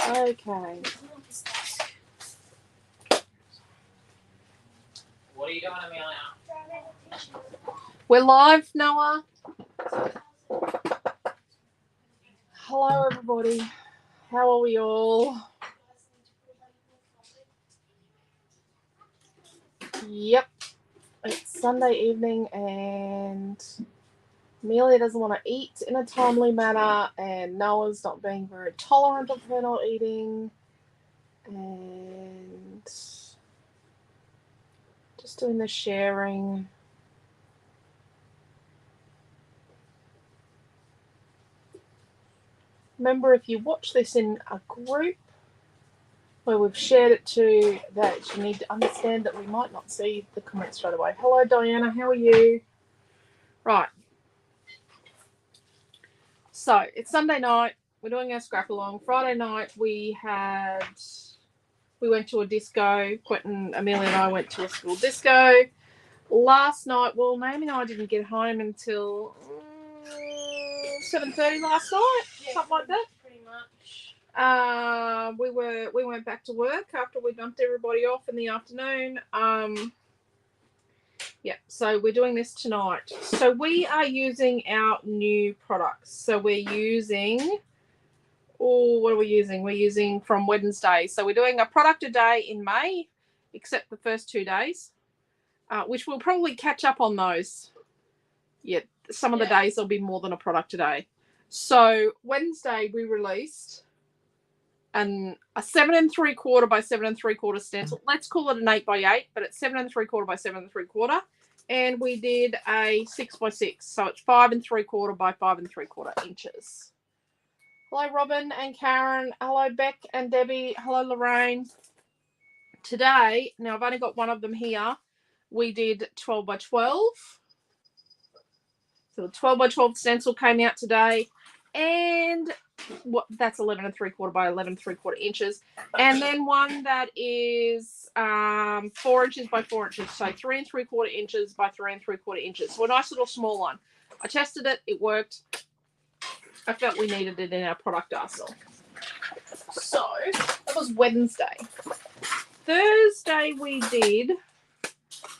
Okay. What are you doing, Amelia? We're live, Noah. Hello, everybody. How are we all? Yep. It's Sunday evening and Amelia doesn't want to eat in a timely manner and Noah's not being very tolerant of her not eating. And just doing the sharing. Remember, if you watch this in a group where we've shared it to, that you need to understand that we might not see the comments straight away. Hello, Diana. How are you? Right. So, it's Sunday night. We're doing our scrap along. Friday night, we went to a disco. Quentin, Amelia and I went to a school disco. Last night, well, Naomi and I didn't get home until 7:30 last night, something like that. Pretty much. We went back to work after we dumped everybody off in the afternoon. Yeah, so we're doing this tonight. So we are using our new products. So we're using, what are we using? We're using from Wednesday. So we're doing a product a day in May, except the first 2 days, which we'll probably catch up on those. Yeah, some of the days there'll be more than a product a day. So Wednesday we released a 7 3/4 by 7 3/4 stencil. Let's call it an 8 by 8, but it's 7 3/4 by 7 3/4. And we did a 6 by 6, so it's 5 3/4 by 5 3/4 inches. Hello, Robin and Karen. Hello, Beck and Debbie. Hello, Lorraine. Today, now I've only got one of them here. We did 12 by 12. So the 12 by 12 stencil came out today, and that's 11 3/4 by 11 3/4 inches. And then one that is 4 inches by 4 inches, so 3 3/4 inches by 3 3/4 inches. So a nice little small one. I tested it, it worked. I felt we needed it in our product arsenal. So that was Wednesday. Thursday we did,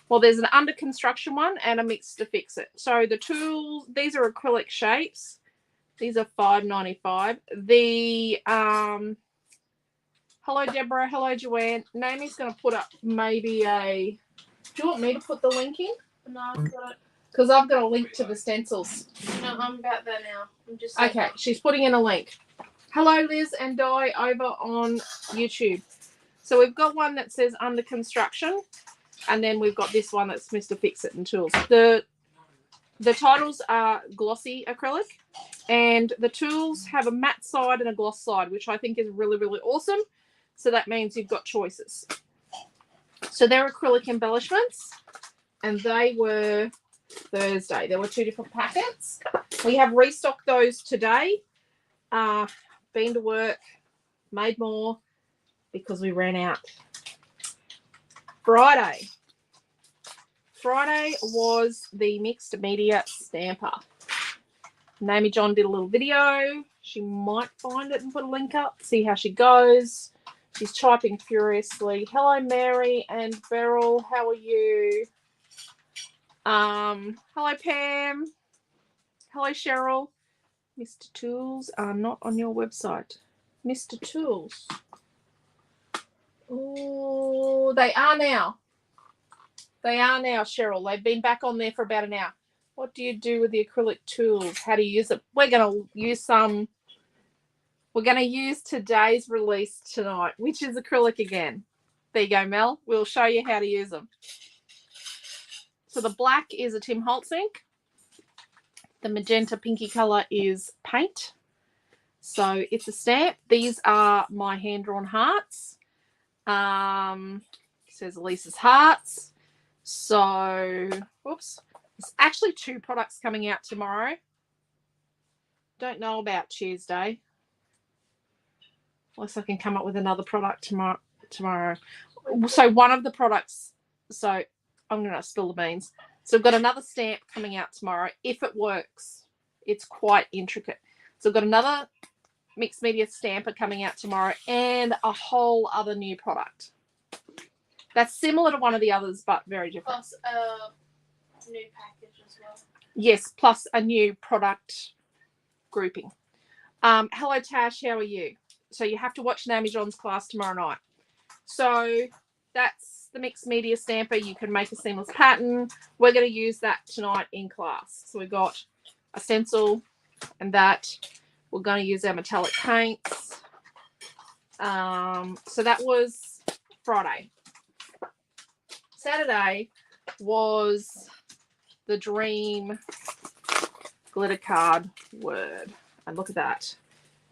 well, there's an under construction one and a mix to fix it. So the tools, these are acrylic shapes. These are $5.95. The hello Deborah, hello Joanne. Naomi's going to put up maybe a. Do you want me to put the link in? No, I've got it. Because I've got a link to the stencils. No, I'm about there now. I'm just okay. She's putting in a link. Hello Liz and Di over on YouTube. So we've got one that says under construction, and then we've got this one that's Mr. Fix It and Tools. The titles are glossy acrylic, and the tools have a matte side and a gloss side, which I think is really, really awesome. So that means you've got choices. So they're acrylic embellishments, and they were Thursday. There were 2 different packets. We have restocked those today. Been to work, made more because we ran out. Friday was the mixed media stamper. Naomi-Jon did a little video. She might find it and put a link up, see how she goes. She's typing furiously. Hello, Mary and Beryl. How are you? Hello, Pam. Hello, Cheryl. Mr. Tools are not on your website. Mr. Tools. Oh, they are now. They are now, Cheryl. They've been back on there for about an hour. What do you do with the acrylic tools? How do you use it? We're going to use some. We're going to use today's release tonight, which is acrylic again. There you go, Mel. We'll show you how to use them. So the black is a Tim Holtz ink. The magenta pinky color is paint. So it's a stamp. These are my hand-drawn hearts. Says Elisa's hearts. So, whoops. There's actually 2 products coming out tomorrow. Don't know about Tuesday. Unless I can come up with another product tomorrow. So one of the products, so I'm going to spill the beans. So I've got another stamp coming out tomorrow. If it works, it's quite intricate. So I've got another mixed media stamper coming out tomorrow, and a whole other new product. That's similar to one of the others, but very different. Plus a new package as well. Yes, plus a new product grouping. Hello, Tash. How are you? So you have to watch Naomi-Jon's class tomorrow night. So that's the mixed media stamper. You can make a seamless pattern. We're going to use that tonight in class. So we've got a stencil and that. We're going to use our metallic paints. So that was Friday. Saturday was the Dream glitter card word. And look at that.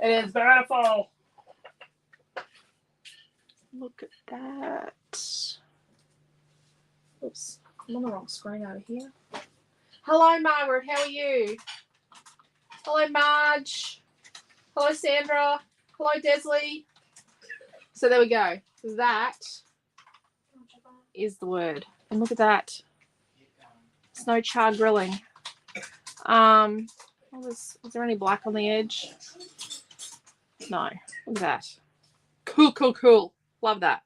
It is beautiful. Look at that. Oops, I'm on the wrong screen over here. Hello, Margaret. How are you? Hello, Marge. Hello, Sandra. Hello, Desley. So there we go. That is the word. And look at that. Snow char grilling. Was there any black on the edge? No. Look at that. Cool, cool, cool. Love that.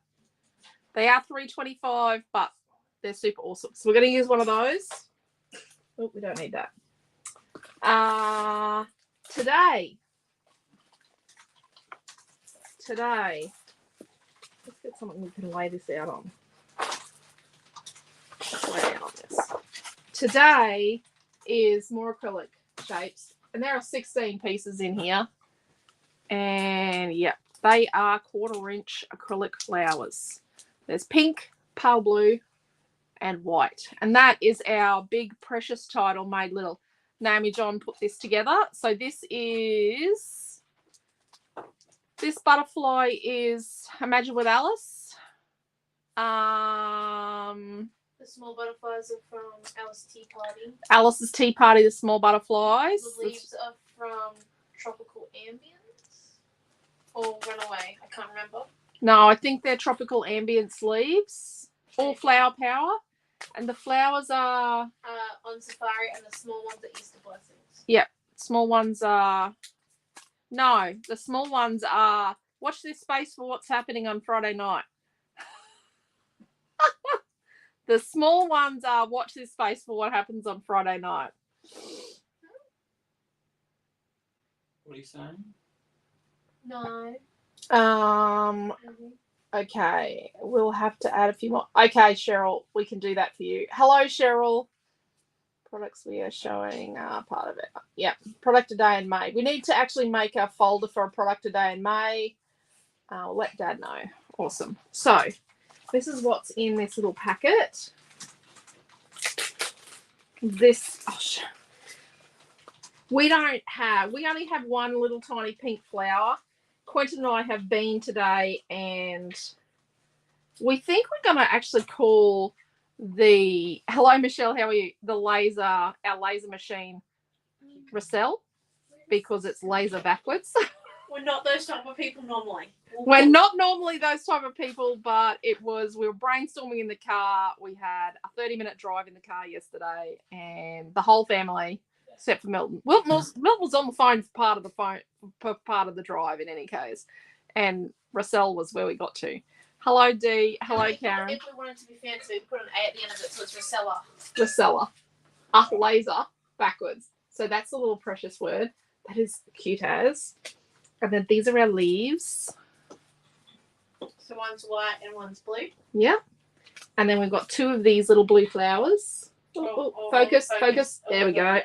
They are $3.25, but they're super awesome. So we're going to use one of those. Oh, we don't need that. Today, let's get something we can lay this out on. Lay out on this. Today is more acrylic shapes, and there are 16 pieces in here. And yeah, they are 1/4 inch acrylic flowers. There's pink, pale blue, and white. And that is our big precious title made little. Naomi-Jon put this together. So this butterfly is Imagine with Alice. The small butterflies are from Alice's Tea Party. Alice's Tea Party, the small butterflies. The leaves are from Tropical Ambience. Or Runaway, I can't remember. No, I think they're Tropical Ambience leaves. All Flower Power. And the flowers are... on Safari, and the small ones are Easter Blessings. Yep. Small ones are... No, the small ones are... Watch this space for what's happening on Friday night. The small ones are watch this space for what happens on Friday night. What are you saying? No. Okay, we'll have to add a few more. Okay, Cheryl, we can do that for you. Hello, Cheryl. Products we are showing are part of it. Yeah, product a day in May. We need to actually make a folder for a product a day in May. I'll let Dad know. Awesome. So this is what's in this little packet. This, we only have one little tiny pink flower. Quentin and I have been today, and we think we're going to actually call the, hello Michelle, how are you? Our laser machine Rossell, because it's laser backwards. We're not those type of people normally. We're not normally those type of people, but we were brainstorming in the car. We had a 30-minute drive in the car yesterday, and the whole family, except for Milton. Milton was on the phone for part of the drive in any case. And Rossell was where we got to. Hello, Dee. Hello, Karen. If we wanted to be fancy, we put an A at the end of it, so it's Rosella. Rosella. Up laser backwards. So that's a little precious word. That is cute as. And then these are our leaves. So one's white and one's blue. Yeah. And then we've got 2 of these little blue flowers. Focus. There we go.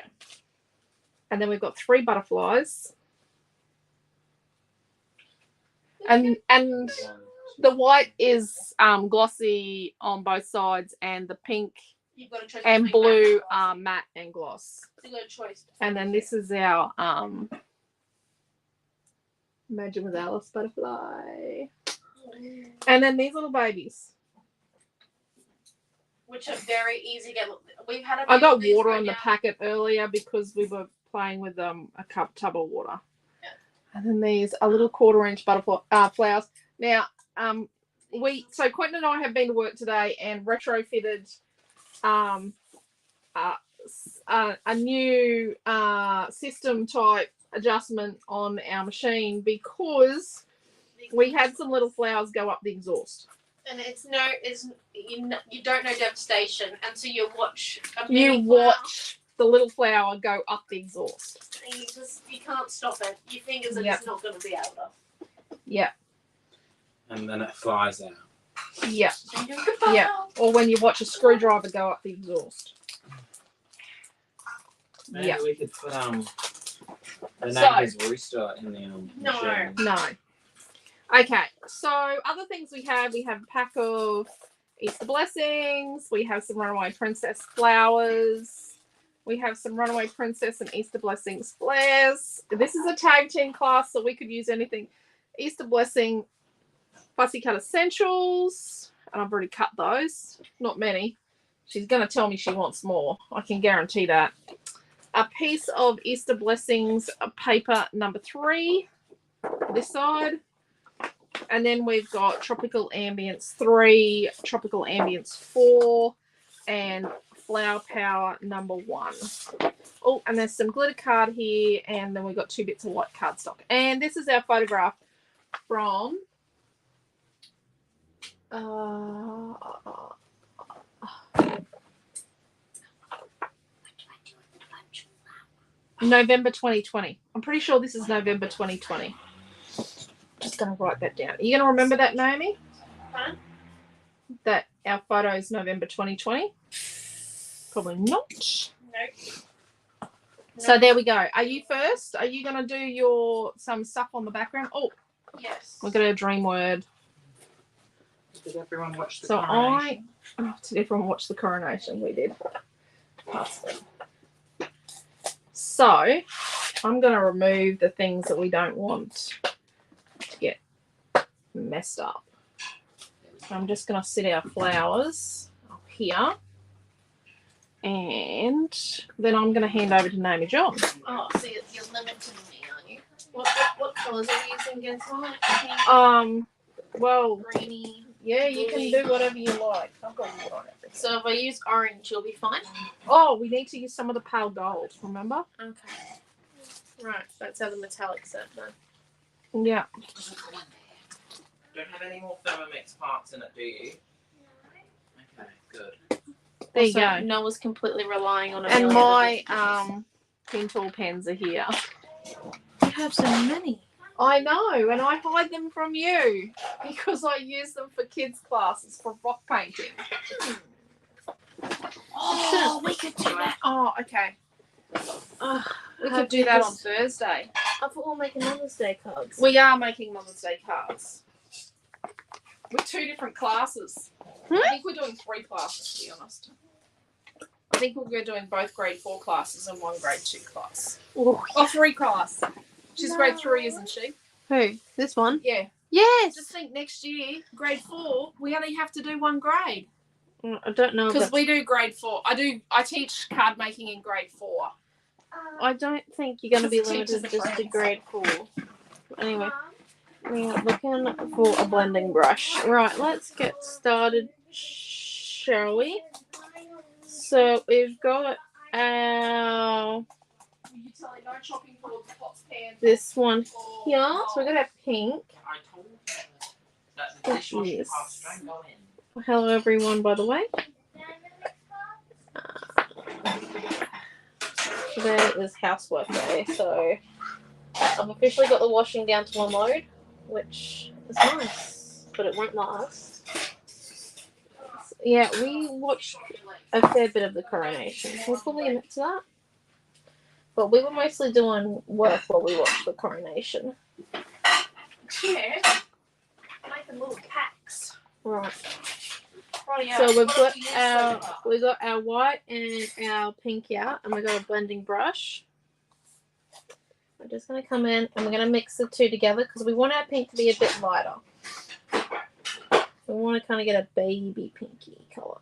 And then we've got 3 butterflies. And the white is glossy on both sides, and the pink You've got a choice and between blue matte are matte and gloss. So you've got a choice. And then this is our Imagine with Alice butterfly. And then these little babies. Which are very easy to get. We've had I got water on the packet earlier because we were playing with a tub of water. Yeah. And then these are little 1/4 inch butterfly flowers. Now, so Quentin and I have been to work today and retrofitted a new system type adjustment on our machine because we had some little flowers go up the exhaust. And you don't know devastation until you watch a You mini watch the little flower go up the exhaust. flower, and you can't stop it. Your fingers are Yep. just not going to be able to. Yeah. And then it flies out. Yeah. Yeah. Or when you watch a screwdriver go up the exhaust. Maybe Yeah. we could put the So- name is Rooster in the No. machine. No. Okay. So other things we have a pack of Easter blessings. We have some Runaway Princess flowers. We have some Runaway Princess and Easter Blessings flares. This is a tag team class, so we could use anything. Easter Blessing fussy cut essentials, and I've already cut those. Not many. She's going to tell me she wants more. I can guarantee that. A piece of Easter Blessings paper number 3, this side. And then we've got Tropical Ambience 3, Tropical Ambience 4, and Flower Power number 1. Oh, and there's some glitter card here, and then we've got 2 bits of white cardstock. And this is our photograph from November 2020. I'm pretty sure this is November 2020. Just going to write that down. Are you going to remember that, Naomi? Huh? That our photo is November 2020? Probably not. Nope. So there we go. Are you first? Are you going to do some stuff on the background? Oh, Yes. we've got a dream word. Did everyone watch the So coronation? did everyone watch the coronation? We did. So I'm going to remove the things that we don't want to get messed up. I'm just going to sit our flowers up here. And then I'm going to hand over to Naomi-Jon. Oh, so you're limiting me, aren't you? What colours are you using against mine? Pink, Well, greeny. yeah, you can do whatever you like. I've got water on everything. So if I use orange, you'll be fine? Oh, we need to use some of the pale gold, remember? Okay. Right, that's how the metallic set done. Yeah. Don't have any more Thermomix parts in it, do you? Okay, good. There you Also, go. Noah's completely relying on a And million my other pen tool pens are here. You have so many. I know, and I hide them from you because I use them for kids' classes for rock painting. Oh, we could do that. Oh, okay. We could do that on Thursday. I thought we'll make a Mother's Day cards. We are making Mother's Day cards. With 2 different classes. I think we're doing 3 classes, to be honest. I think we're doing both grade 4 classes and 1 grade 2 class. Ooh. Or 3 class. She's grade 3, isn't she? Who? This one? Yeah. Yes. Just think next year, grade 4, we only have to do 1 grade. I don't know. Because we do grade 4. I teach card making in grade 4. I don't think you're going to be Just teach limited us just to friends. grade 4. Anyway, we are looking for a blending brush. Right, let's get started, shall we? So we've got our this one here. So we're gonna have pink. I told her that the dishwashing Yes. parts don't go in. Hello everyone, by the way. Today is housework day, so I've officially got the washing down to 1 load, which is nice, but it won't last. Yeah, we watched a fair bit of the coronation. We'll probably admit to that. But we were mostly doing work while we watched the coronation. Yeah. Making little packs. Right. Rightio. So What else do you we've got our white and our pink out, and we've got a blending brush. We're just going to come in and we're going to mix the 2 together because we want our pink to be a bit lighter. We want to kind of get a baby pinky colour.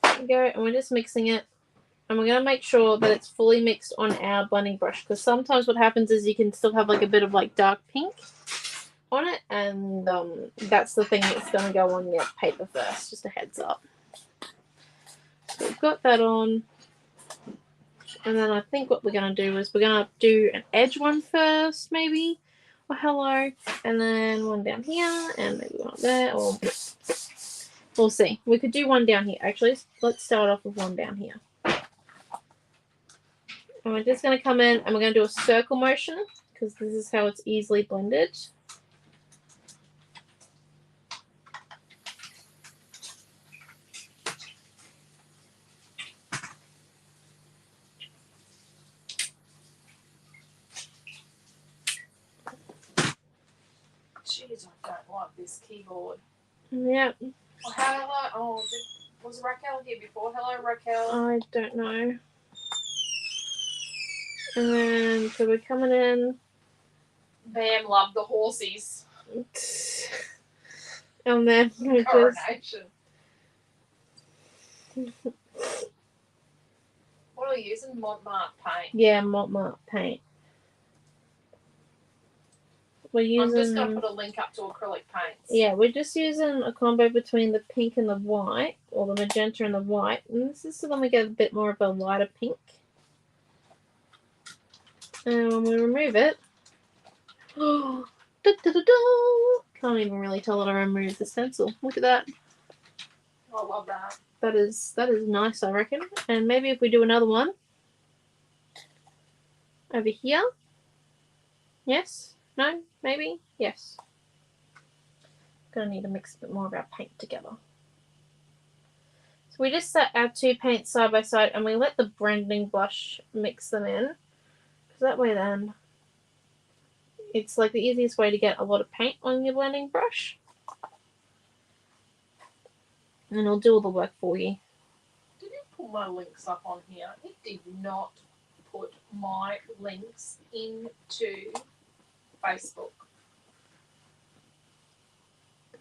There we go, and we're just mixing it. And we're going to make sure that it's fully mixed on our blending brush because sometimes what happens is you can still have like a bit of like dark pink on it, and that's the thing that's going to go on your paper first, just a heads up. So we've got that on. And then I think what we're going to do is we're going to do an edge one first, maybe. Or hello. And then one down here. And maybe one there. Or we'll see. We could do one down here. Actually, let's start off with one down here. And we're just going to come in and we're going to do a circle motion. Because this is how it's easily blended. Jeez, I don't like this keyboard. Yep. Oh, hello. Oh, was Raquel here before? Hello, Raquel. I don't know. And then, so we're coming in. Bam, love the horsies. And then we just... Coronation. What are we using? Montmartre paint. Yeah, Montmartre paint. We're using... I'm just going to put a link up to acrylic paints. Yeah, we're just using a combo between the pink and the white, or the magenta and the white. And this is so then we get a bit more of a lighter pink. And when we remove it... Oh, da, da, da, da. Can't even really tell that I removed the stencil. Look at that. I love that. That is nice, I reckon. And maybe if we do another one over here. Yes? No? Maybe? Yes. Gonna need to mix a bit more of our paint together. So we just set our two paints side by side and we let the blending brush mix them in. Because that way then it's like the easiest way to get a lot of paint on your blending brush. And it'll do all the work for you. Did it put my links up on here? It did not put my links into Facebook.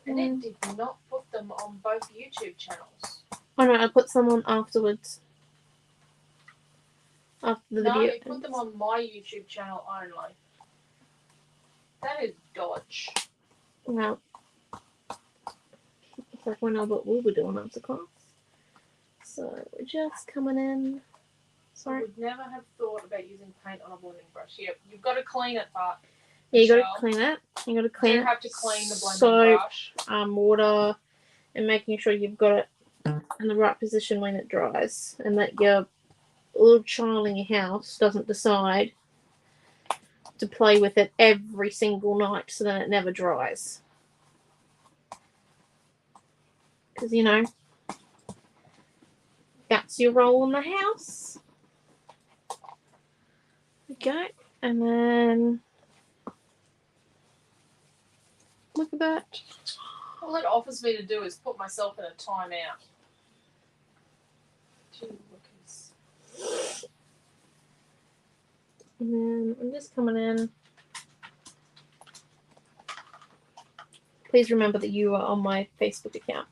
And it did not put them on both YouTube channels. Oh no, I put some on afterwards. After the video. No, it put them on my YouTube channel only. That is dodge. Well, it's like when I what we were doing after class. So we're just coming in. I would never have thought about using paint on a blending brush. Yeah, you've got to clean it, but Yeah, you got to clean it. You got to clean you it. have to clean the blending Soap, brush. water, and making sure you've got it in the right position when it dries, and that your little child in your house doesn't decide to play with it every single night, so then it never dries. Because you know, that's your role in the house. Okay, and then look at that. All it offers me to do is put myself in a timeout. And then I'm just coming in. Please remember that you are on my Facebook account.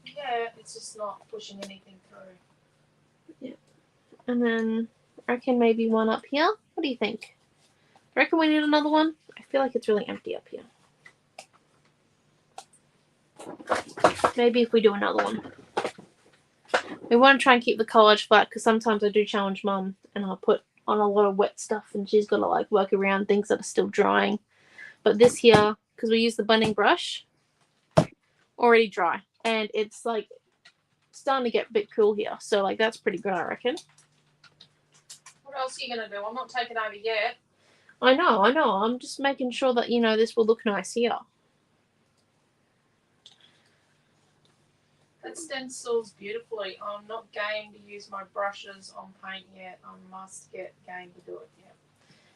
Yeah, it's just not pushing anything through. Yeah. And then I reckon maybe one up here. What do you think? I reckon we need another one. I feel like it's really empty up here. Maybe if we do another one. We want to try and keep the collage flat because sometimes I do challenge Mum and I'll put on a lot of wet stuff and she's got to like work around things that are still drying. But this here, because we use the blending brush, already dry. And it's like starting to get a bit cool here. So like that's pretty good, I reckon. What else are you going to do? I'm not taking over yet. I know. I'm just making sure that, you know, this will look nice here. That stencils beautifully. I'm not game to use my brushes on paint yet. I must get game to do it yet.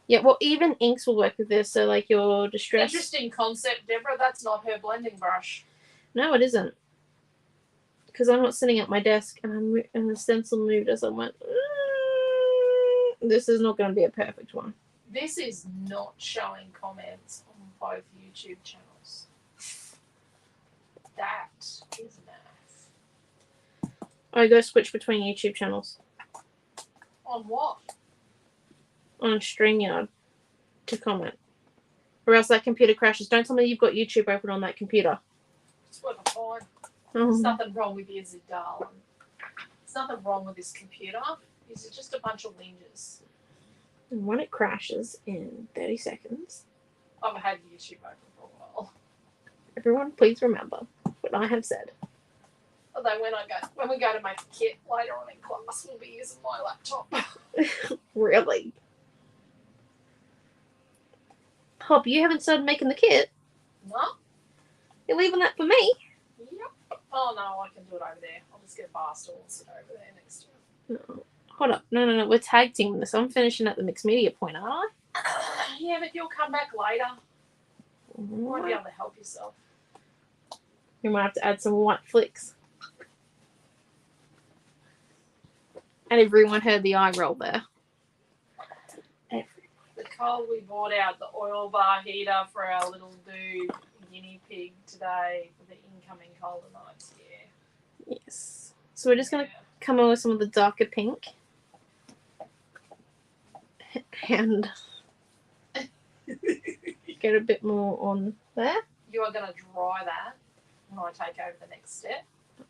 Yeah, well, even inks will work with this. So, like, your distress... Interesting concept, Deborah. That's not her blending brush. No, it isn't. Because I'm not sitting at my desk and the stencil moved as I went, this is not going to be a perfect one. This is not showing comments on both YouTube channels. That is nice. I go switch between YouTube channels. On what? On StreamYard to comment. Or else that computer crashes. Don't tell me you've got YouTube open on that computer. It's working fine. There's nothing wrong with you, darling. There's nothing wrong with this computer. These are just a bunch of ninjas. And when it crashes in 30 seconds, I've had YouTube open for a while. everyone please remember what I have said. Although when we go to make a kit later on in class, we'll be using my laptop. Really? Pop, you haven't started making the kit? No? You're leaving that for me? Yep. Oh no, I can do it over there. I'll just get a bar stool and sit over there next to it. No. Hold up. No. We're tag teaming this. I'm finishing at the mixed media point, aren't I? Yeah, but you'll come back later. You won't be What? able to help yourself. We might have to add some white flicks. And everyone heard the eye roll there. Nicole, we bought out the oil bar heater for our little dude guinea pig today for the incoming colder nights. Yeah. Yes. So we're just going to come in with some of the darker pink. And get a bit more on there. You are going to dry that when I take over the next step.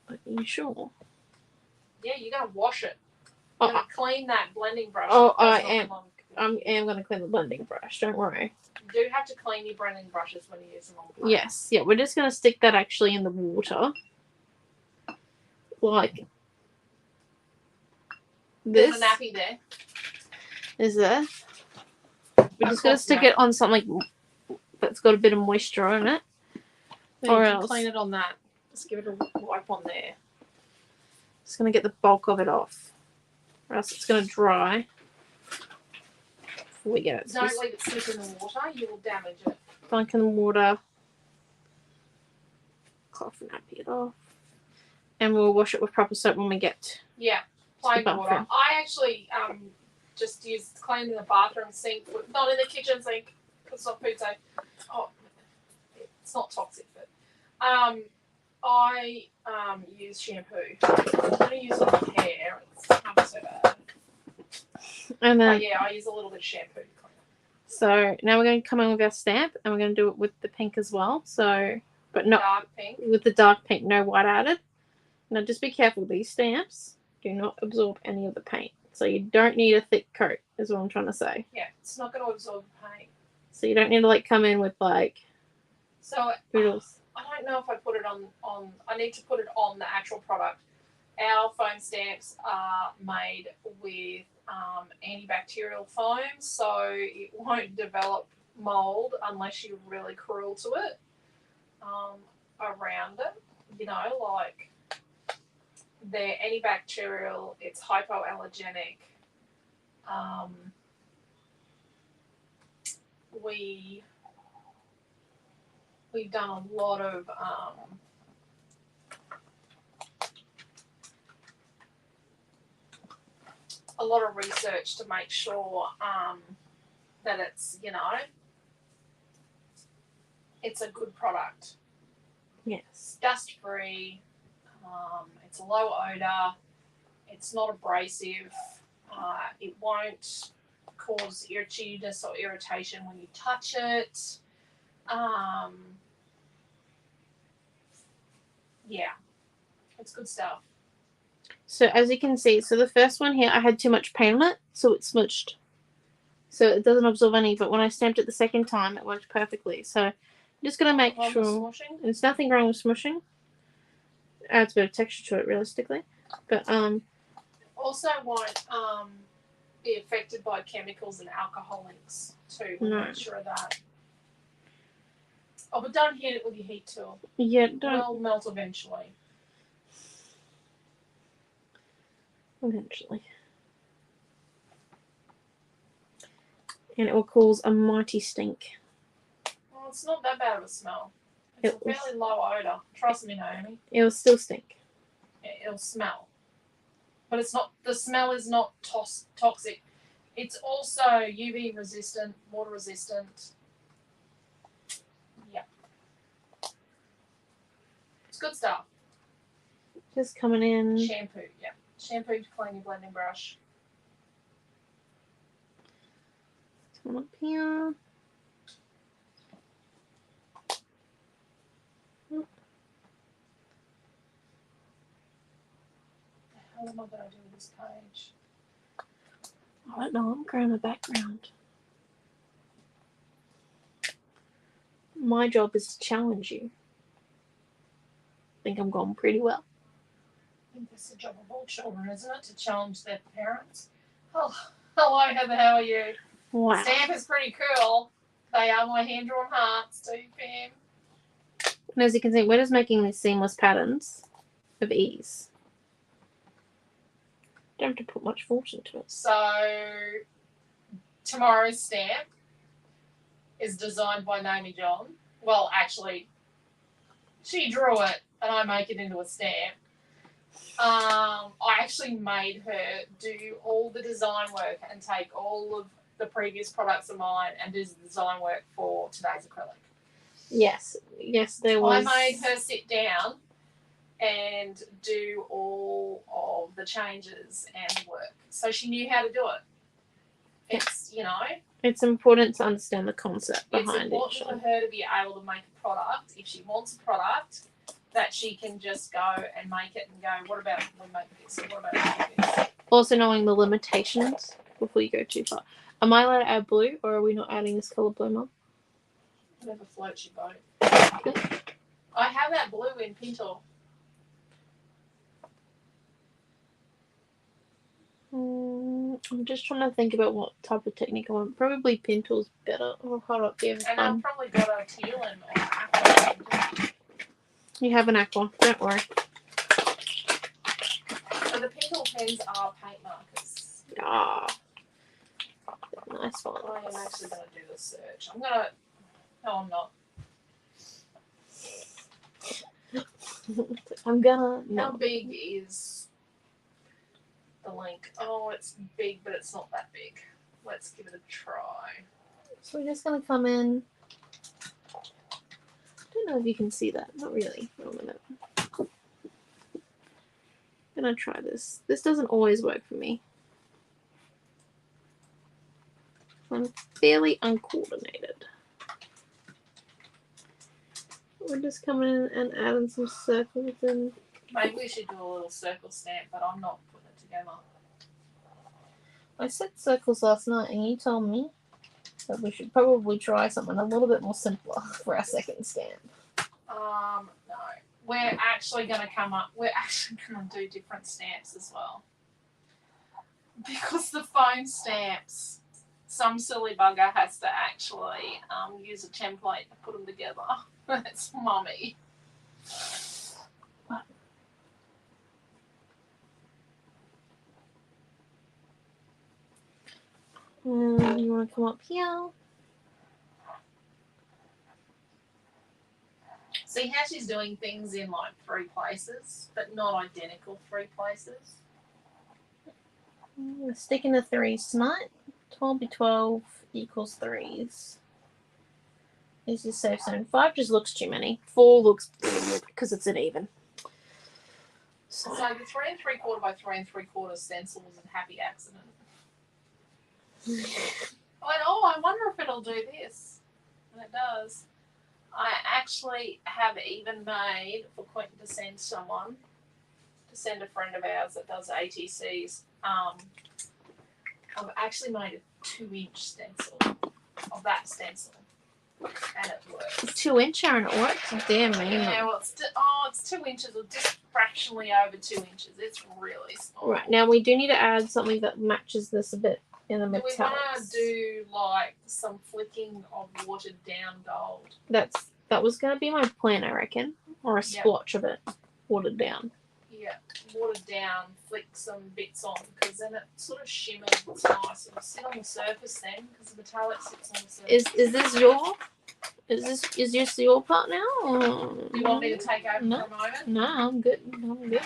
Are you sure? Yeah, you're going to wash it. You're going to clean that blending brush. Oh, That I does not am. belong. I am going to clean the blending brush. Don't worry. You do have to clean your blending brushes when you use them on plate. Yes. Yeah, we're just going to stick that actually in the water. Like There's this. a nappy there. Is there? We're just going to stick it on something that's got a bit of moisture in it. Then Or you can else. clean it on that. Just give it a wipe on there. Just going to get the bulk of it off. Or else it's going to dry. Before we get it. Don't leave it sit in the water. You will damage it. Dunk in the water. Cloth and nappy it off. And we'll wash it with proper soap when we get Yeah, plain the water. bathroom. I actually just use cleaning the bathroom sink, not in the kitchen sink, because it's not food safe. Oh, it's not toxic, but I use shampoo. I'm going to use it on my hair. It's not so bad. And then, But yeah, I use a little bit of shampoo to clean it. so now we're going to come in with our stamp, and we're going to do it with the pink as well. So, but not Dark pink. with the dark pink, no white added. Now just be careful. These stamps do not absorb any of the paint, so you don't need a thick coat. Is what I'm trying to say. Yeah, it's not going to absorb the paint. So you don't need to like come in with like So oodles. I don't know if I put it on. I need to put it on the actual product. Our foam stamps are made with antibacterial foam, so it won't develop mold unless you're really cruel to it around it. You know, like they're antibacterial. It's hypoallergenic. We've done a lot of research to make sure that it's, you know, it's a good product. Yes. It's dust free. It's a low odor. It's not abrasive. It won't cause itchiness or irritation when you touch it. Yeah, it's good stuff. So as you can see, so the first one here, I had too much paint on it, so it smudged. So it doesn't absorb any, but when I stamped it the second time, it worked perfectly. So I'm just going to make sure there's nothing wrong with smushing. Adds a bit of texture to it, realistically. But also won't be affected by chemicals and alcoholics too. We'll No. make sure of that. Oh, but don't hit it with your heat tool. yeah, don't It'll melt eventually. eventually. And it will cause a mighty stink. Well, it's not that bad of a smell. It's a fairly low odor. Trust me, Naomi. It will still stink. It'll smell. But it's not. The smell is not toxic. It's also UV resistant, water resistant. Yeah. It's good stuff. Just coming in. Shampoo, yeah. Shampoo to clean your blending brush. Come up here. How am What did I do with this page? I don't know. I'm growing a background. My job is to challenge you. I think I'm going pretty well. I think that's the job of all children, isn't it? To challenge their parents. Oh, hello, Heather. How are you? Wow. Stamp is pretty cool. They are my hand-drawn hearts too, Pam. And as you can see, we're just making these seamless patterns of ease. Don't have to put much thought into it. So, tomorrow's stamp is designed by Naomi-Jon. Well, actually, she drew it and I make it into a stamp. I actually made her do all the design work and take all of the previous products of mine and do the design work for today's acrylic. Yes, there was. I made her sit down and do all of the changes and work. So she knew how to do it. It's, you know, It's important to understand the concept it's behind important each for one. her to be able to make a product. If she wants a product, that she can just go and make it and go, what about if we make this? What about if we make this? Also knowing the limitations before you go too far. Am I allowed to add blue, or are we not adding this colour blue, Mum? Whatever floats your boat. I have that blue in Pinto. I'm just trying to think about what type of technique I want. Probably Pintel's better. Oh, hold up, And I've probably got a teal and or aqua. You have an aqua, don't worry. So the Pinto pens are paint markers. Ah, nice one. I am actually going to do the search. I'm going to... No, I'm not. I'm gonna. How No. big is the link? Oh, it's big, but it's not that big. Let's give it a try. So we're just gonna come in. I don't know if you can see that. Not really. Wait a minute. I'm gonna try this. This doesn't always work for me. I'm fairly uncoordinated. We're just coming in and adding some circles in. Maybe we should do a little circle stamp, but I'm not putting it together. I said circles last night, and you told me that we should probably try something a little bit more simpler for our second stamp. No. We're actually going to we're actually going to do different stamps as well. Because the foam stamps, some silly bugger has to actually use a template to put them together. That's mummy. You want to come up here? See how she's doing things in like 3 places, but not identical 3 places? We're sticking to 3s tonight. 12 by 12 equals 3s. Is your safe zone. 5 just looks too many. 4 looks good because it's an even. So the 3 3/4 by 3 3/4 stencil was a happy accident. I went, oh, I wonder if it'll do this. And it does. I actually have even made, for Quentin to send someone, to send a friend of ours that does ATCs, I've actually made a 2-inch stencil of that stencil. And it works. 2-inch, Aaron, it works. Damn me. Yeah, well, it's 2 inches or just fractionally over 2 inches. It's really small. Right, now we do need to add something that matches this a bit in the metallics. Do we want to do like some flicking of watered down gold? That was going to be my plan, I reckon. Or a splotch of it, watered down. Yeah, watered down, flick some bits on, because then it sort of shimmers. It's nice. It'll sit on the surface then, because the metallic sits on the surface. Is this your? Is this your part now? Or? Do you want me to take over for a moment? No, I'm good. You want me to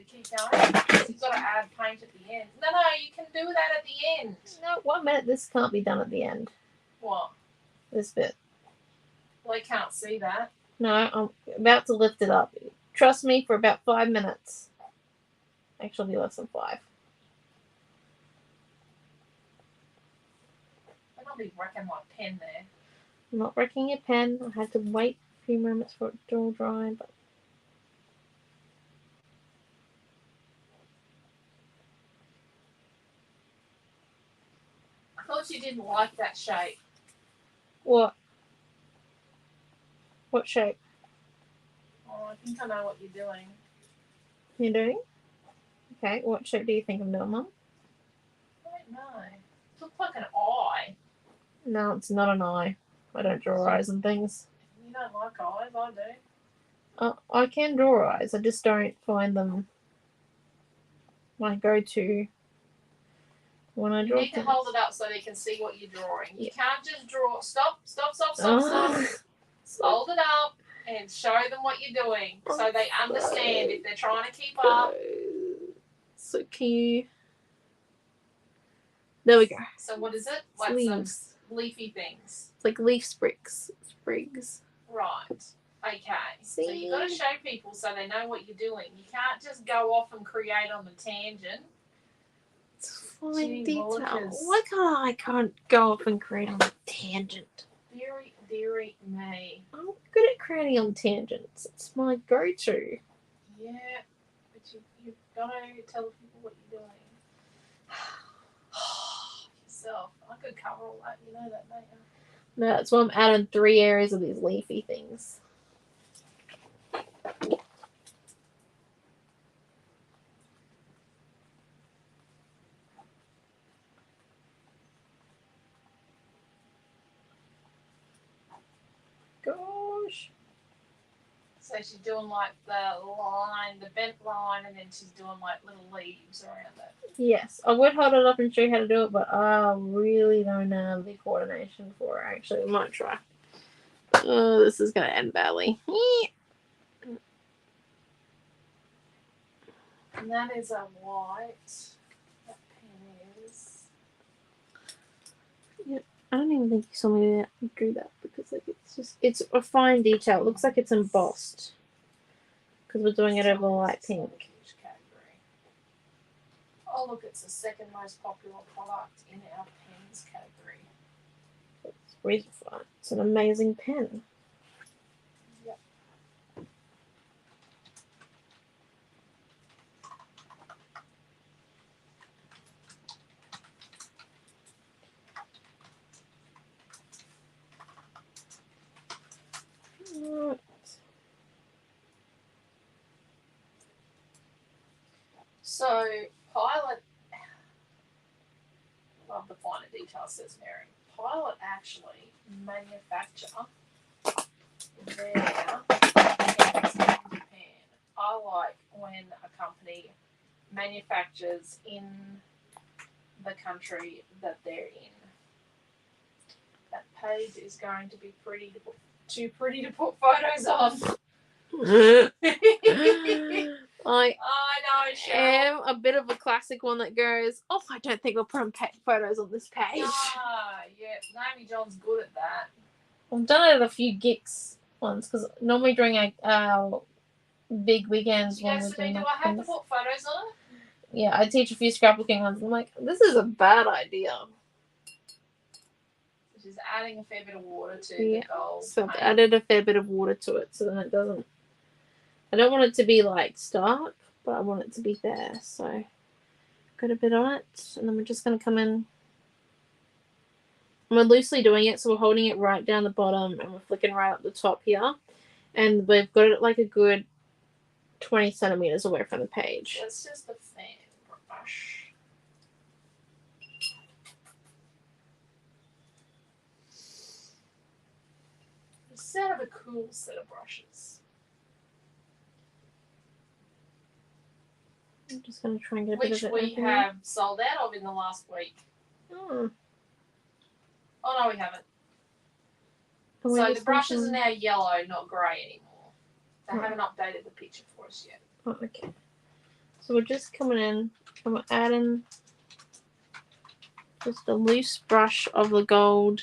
keep going? You've got to add paint at the end. No, you can do that at the end. No, 1 minute. This can't be done at the end. What? This bit. Well, I can't see that. No, I'm about to lift it up. Trust me, for about 5 minutes. Actually, less than 5. I don't be wrecking my pen there. I'm not wrecking your pen. I had to wait a few moments for it to all dry, but thought you didn't like that shape. What? What shape? Oh, I think I know what you're doing. You're doing? Okay, what shape do you think I'm doing, Mum? I don't know. It looks like an eye. No, it's not an eye. I don't draw eyes and things. You don't like eyes, I do. I can draw eyes. I just don't find them my go-to when I You draw need to things. hold it up so they can see what you're drawing. You can't just draw. Stop. Oh. Hold it up and show them what you're doing so they understand if they're trying to keep up. So can you... There we go. So what is it? Like Leaves. some leafy things. It's like leaf sprigs. Right. Okay. So See? you've got to show people so they know what you're doing. You can't just go off and create on the tangent. It's fine Gee detail. willikers. Why can't go off and create on a tangent? Deary me. I'm good at creating on tangents. It's my go-to. Yeah, but you've got to tell people what you're doing. Yourself. I could cover all that, you know that, don't you? No, that's why I'm adding 3 areas of these leafy things. Gosh. So she's doing like the line, the bent line, and then she's doing like little leaves around it. Yes, I would hold it up and show you how to do it, but I really don't have the coordination for it. Actually, we might try. Oh, this is going to end badly. And that is a white. That pen is. I don't even think you saw me do that because like it's a fine detail. It looks like it's embossed because we're doing it over light pink. Oh look, it's the second most popular product in our pens category. It's really fun. It's an amazing pen. Yep. Right. So Pilot, love the finer details, says Mary. Pilot actually manufacture their pens in Japan. I like when a company manufactures in the country that they're in. That page is going to be too pretty to put photos on. I know, Cheryl. am a bit of a classic one that goes, oh, I don't think we'll put photos on this page. Yeah, Naomi-Jon's good at that. I've done it at a few gigs once because normally during our big weekends She when goes we're to me, doing do I have to things. put photos on it? Yeah, I teach a few scrapbooking ones. I'm like, this is a bad idea. She's adding a fair bit of water to the gold. So I've added a fair bit of water to it so then it doesn't. I don't want it to be like stark, but I want it to be there. So got a bit on it, and then we're just gonna come in. We're loosely doing it, so we're holding it right down the bottom and we're flicking right up the top here, and we've got it like a good 20 centimeters away from the page. That's just a fan brush. Instead of a cool set of brushes. I'm just going to try and get a bit Which of it. we have sold out of in the last week. Oh no, we haven't. So the brushes are now yellow, not grey anymore. They haven't updated the picture for us yet. Oh, okay. So we're just coming in and we're adding just a loose brush of the gold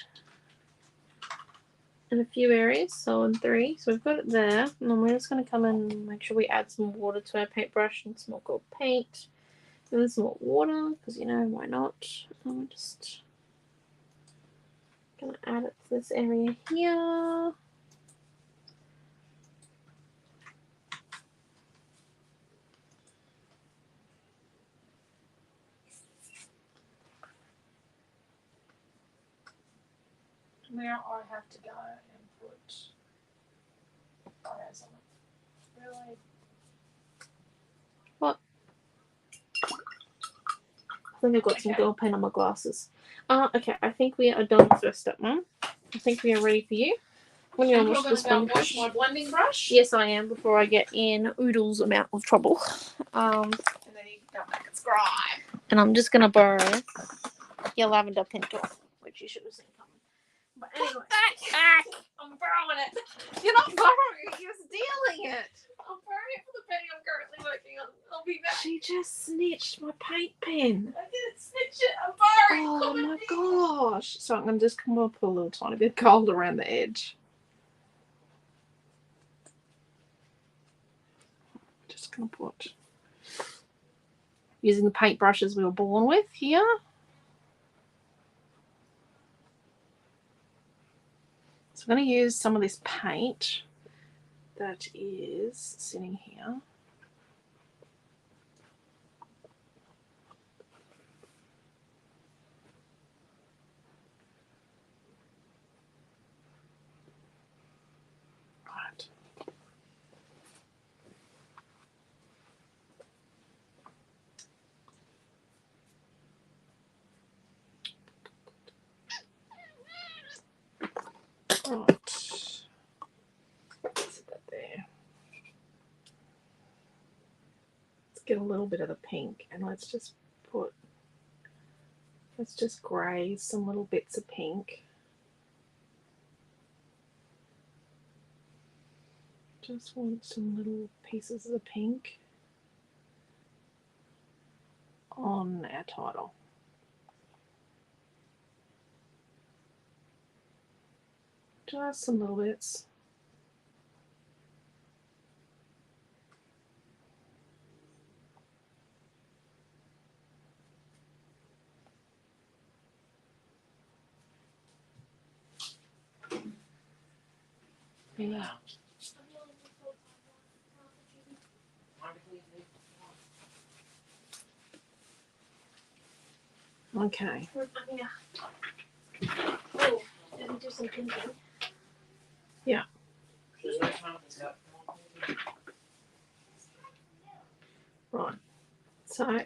in a few areas, so in 3. So we've got it there, and then we're just going to come in and make sure we add some water to our paintbrush and some more gold paint. And then some more water, because you know, why not? And we're just going to add it to this area here. Now I have to go and put eyes on it. Really? What? I think I've got some gold paint on my glasses. Okay, I think we are done with the first step, Mum. I think we are ready for you. When you And wash you're this going to go one, wash my blending brush? yes, I am, before I get in Oodle's amount of trouble. And then you can come back and scribe. And I'm just going to borrow your lavender pintle, which you should have seen coming. But anyway. Back! I'm borrowing it. You're not borrowing it, you're stealing it. I'm borrowing it for the penny I'm currently working on. I'll be back. She just snitched my paint pen. I didn't snitch it. I'm borrowing it. Oh Come my with me. gosh. So I'm going to just come up with a little tiny bit of gold around the edge. Just going to put, using the paintbrushes we were born with here. So I'm going to use some of this paint that is sitting here. Right. Right. Sit that there. Let's get a little bit of the pink and let's just graze some little bits of pink. Just want some little pieces of the pink on our title. Just some little bits. Yeah. Okay. Oh, did we do some pinking? Yeah. Right. So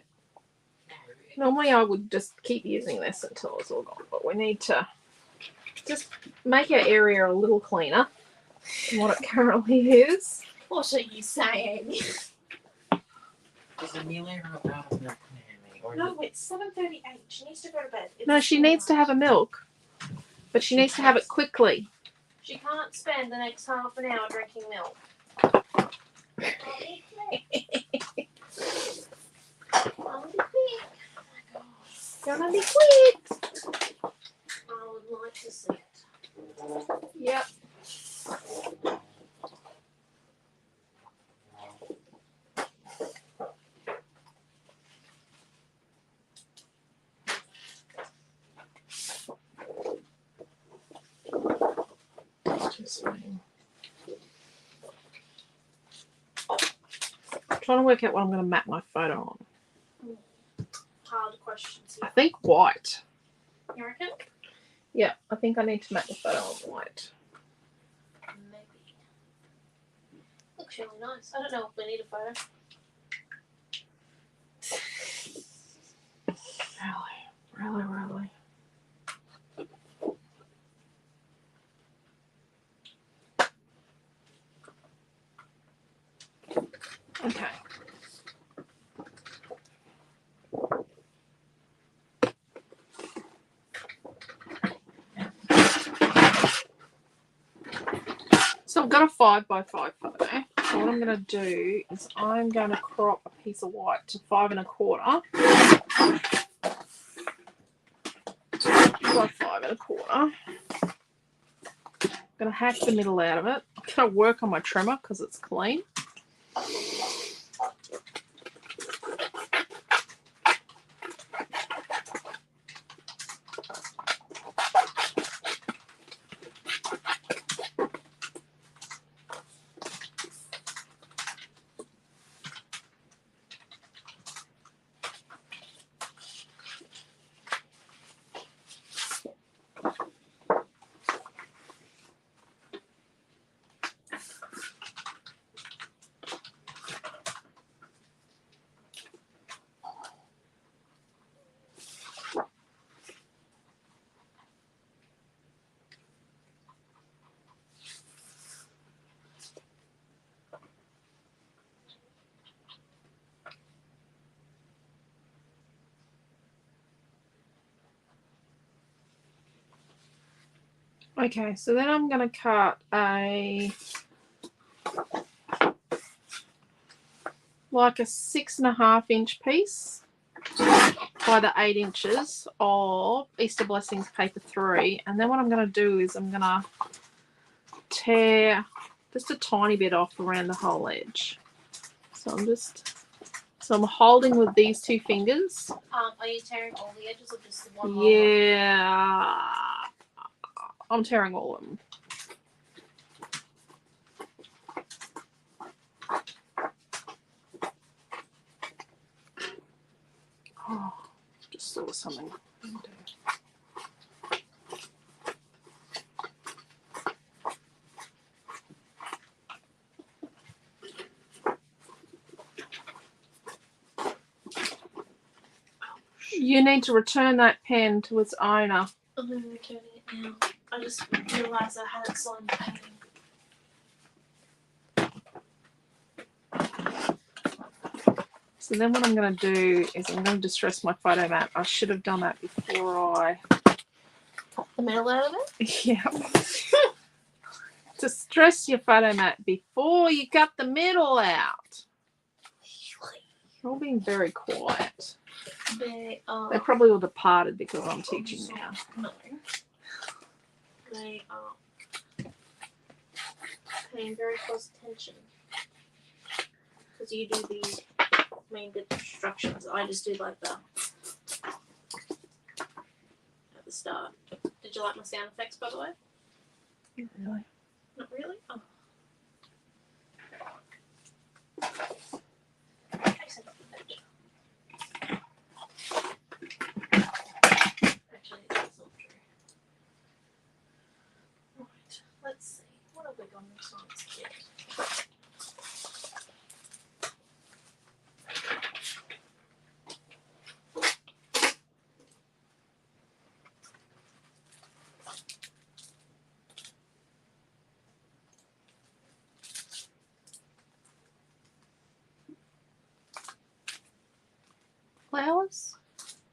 normally I would just keep using this until it's all gone, but we need to just make our area a little cleaner than what it currently is. What are you saying? Does Amelia have a bottle of milk handy? Or No, it's 7:38. She needs to go to bed. No, she needs to have a milk, but she needs to have it quickly. She can't spend the next half an hour drinking milk. Gonna be quick. I would like to see it. Yep. I'm trying to work out what I'm going to map my photo on. Hard questions I here. think white. You reckon? Yeah, I think I need to map the photo on white. Maybe. Looks really nice. I don't know if we need a photo. Really. Okay. So I've got a 5x5 photo. So what I'm going to do is I'm going to crop a piece of white to 5 1/4 by 5 1/4. I'm going to hack the middle out of it. I'm going to work on my trimmer because it's clean. Okay, so then I'm going to cut a 6.5 inch piece by the 8 inches of Easter Blessings paper 3, and then what I'm going to do is I'm going to tear just a tiny bit off around the whole edge. So I'm holding with these 2 fingers. Are you tearing all the edges or just the one? Yeah, I'm tearing all of them. Oh, just saw something. You need to return that pen to its owner. I'm going to return it now. I just realised I hadn't signed the painting. So then what I'm going to do is I'm going to distress my photo mat. I should have done that before I... Pop the middle out of it? Yeah. Distress your photo mat before you cut the middle out. You're all being very quiet. They probably all departed because I'm teaching now. No. They are paying very close attention. Because you do the main bit instructions. I just do like the at the start. Did you like my sound effects, by the way? Not really. Not really? Oh. Actually, that's not true. Right, let's see. What have we got on this one? Flowers?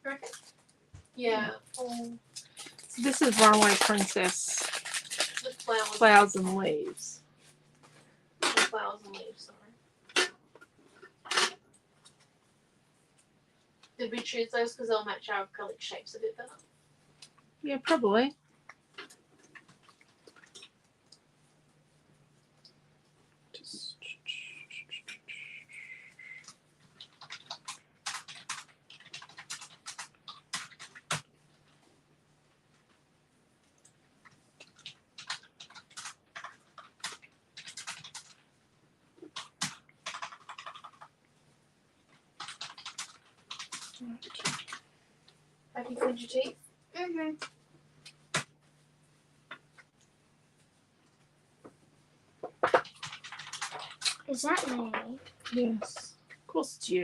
Okay. Yeah. This is Runaway Princess. The flowers. Flowers and leaves. The flowers and leaves, sorry. Did we choose those because they'll match our acrylic shapes a bit better? Yeah, probably. Have you cleaned your teeth? Mm-hmm. Is that me? Yes. Of course it's you.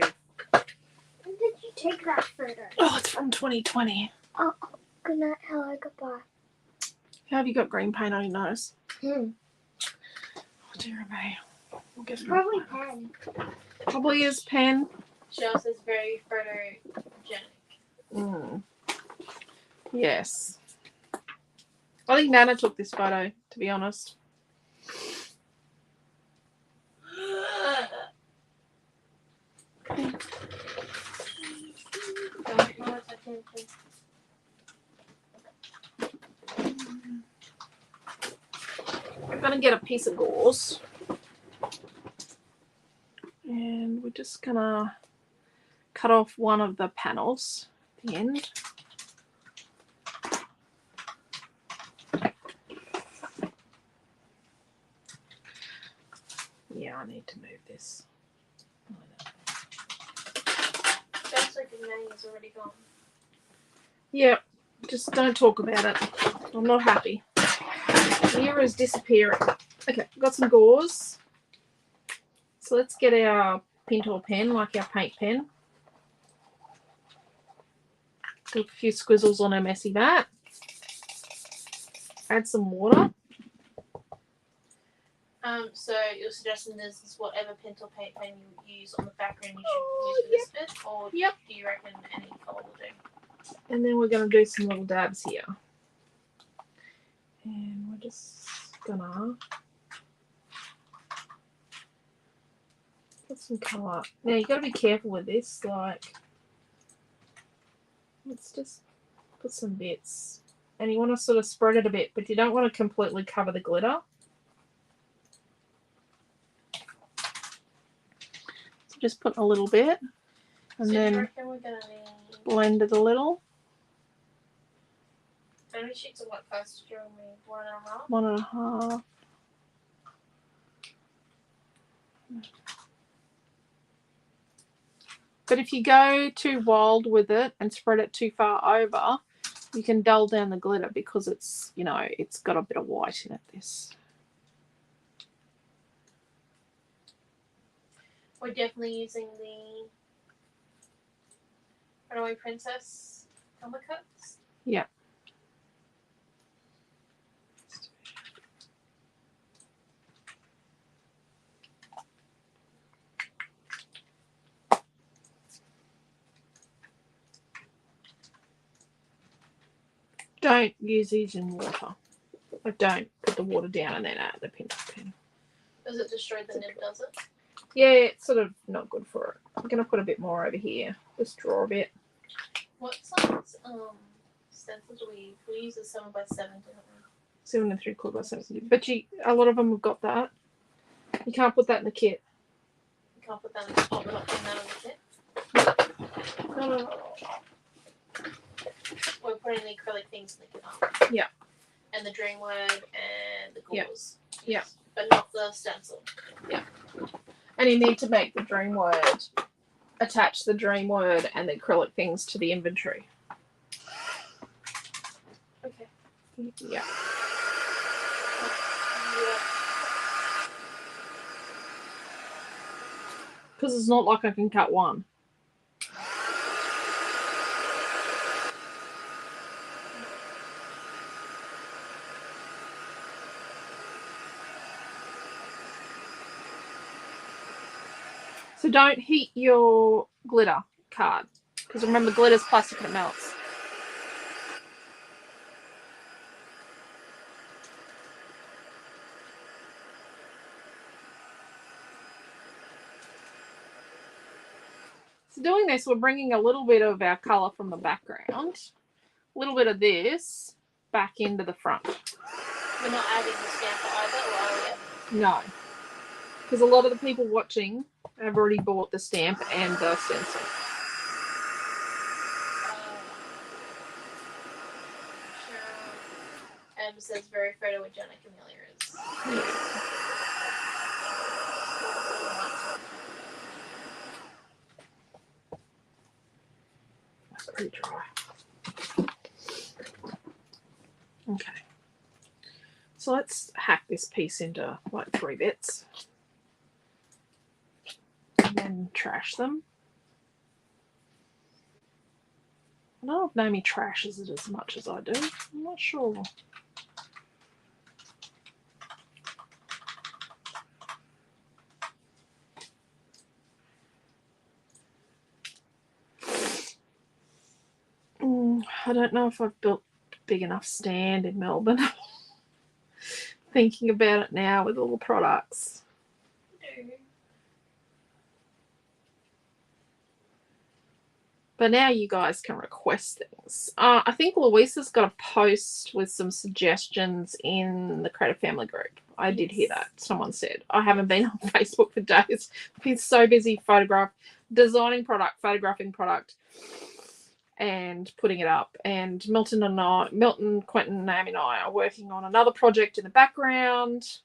When did you take that photo? Oh, it's from 2020. Oh, good night. Hello, goodbye. How have you got green paint on your nose? Hmm. Oh, dear me. We'll get it Probably off. pen. Probably is pen. She also is very photogenic. Mm. Yes. I think Nana took this photo, to be honest. I'm going to get a piece of gauze. And we're just going to cut off one of the panels at the end. Yeah, I need to move this. Sounds like the name is already gone. Yeah, just don't talk about it. I'm not happy. Mira is disappearing. Okay, got some gauze. So let's get our Pintor pen, like our paint pen. Do a few squizzles on our messy mat. Add some water. So you're suggesting this is whatever Pintor paint pen you use on the background you should use for this bit? Or Yep. do you reckon any colour will do? And then we're going to do some little dabs here. And we're just gonna put some colour. Now you got to be careful with this. Like, let's just put some bits, and you want to sort of spread it a bit, but you don't want to completely cover the glitter. So just put a little bit, and So then do you reckon we're gonna need blend it a little. how many sheets of white pastel do we need? 1.5? 1.5. But if you go too wild with it and spread it too far over, you can dull down the glitter because it's, you know, it's got a bit of white in it, this. We're definitely using the Runaway Princess helmet cuts. Yeah. Don't use these in water. Like, don't put the water down and then add the pencil pen. Does it destroy the nib, does it? Yeah, it's sort of not good for it. I'm going to put a bit more over here. Just draw a bit. What size stencil do we use? We use a 7x7, don't we? 7 3/4 by 7. But a lot of them have got that. You can't put that in the kit. You can't put that in the pot. We're not putting that in the kit. No. We're putting the acrylic things in the kit. Yeah. And the dream word and the gauze. Yeah. But not the stencil. And you need to make the dream word, attach the dream word and the acrylic things to the inventory. Okay. Yeah. Because it's not like I can cut one. So don't heat your glitter card, because remember, glitter's plastic and it melts. So doing this, we're bringing a little bit of our colour from the background, a little bit of this back into the front. We're not adding the stamp either, or are we? No, because a lot of the people watching have already bought the stamp and the stencil. Says very photogenic Amelia is. That's pretty dry. Okay. So let's hack this piece into like 3 bits. And then trash them. I don't know if Naomi trashes it as much as I do. I'm not sure. I don't know if I've built a big enough stand in Melbourne. Thinking about it now with all the products. But now you guys can request things. I think Louisa's got a post with some suggestions in the Creative Family group. I did hear that. Someone said. I haven't been on Facebook for days. I've been so busy designing product, photographing product, and putting it up. And Milton, Quentin, Naomi and I are working on another project in the background.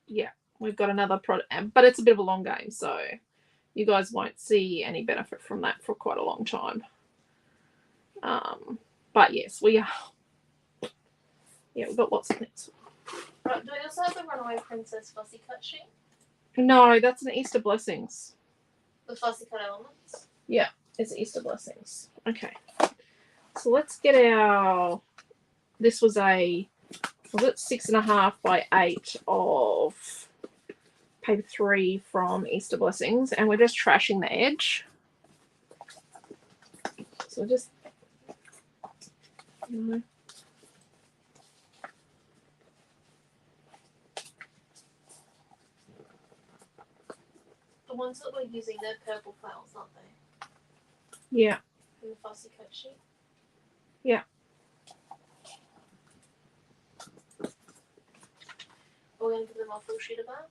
Yeah. We've got another product, but it's a bit of a long game, so you guys won't see any benefit from that for quite a long time. But yes, we are. Yeah, we've got lots of things. Right, do we also have the Runaway Princess fussy cut sheet? No, that's an Easter Blessings. The fussy cut elements? Yeah, it's Easter Blessings. Okay. So let's get our. This was it 6.5 by 8 of paper 3 from Easter Blessings, and we're just trashing the edge. So just No. The ones that we're using, they're purple flowers, aren't they? Yeah. In the fussy coat sheet. Yeah. Are we going to give them a full sheet of that?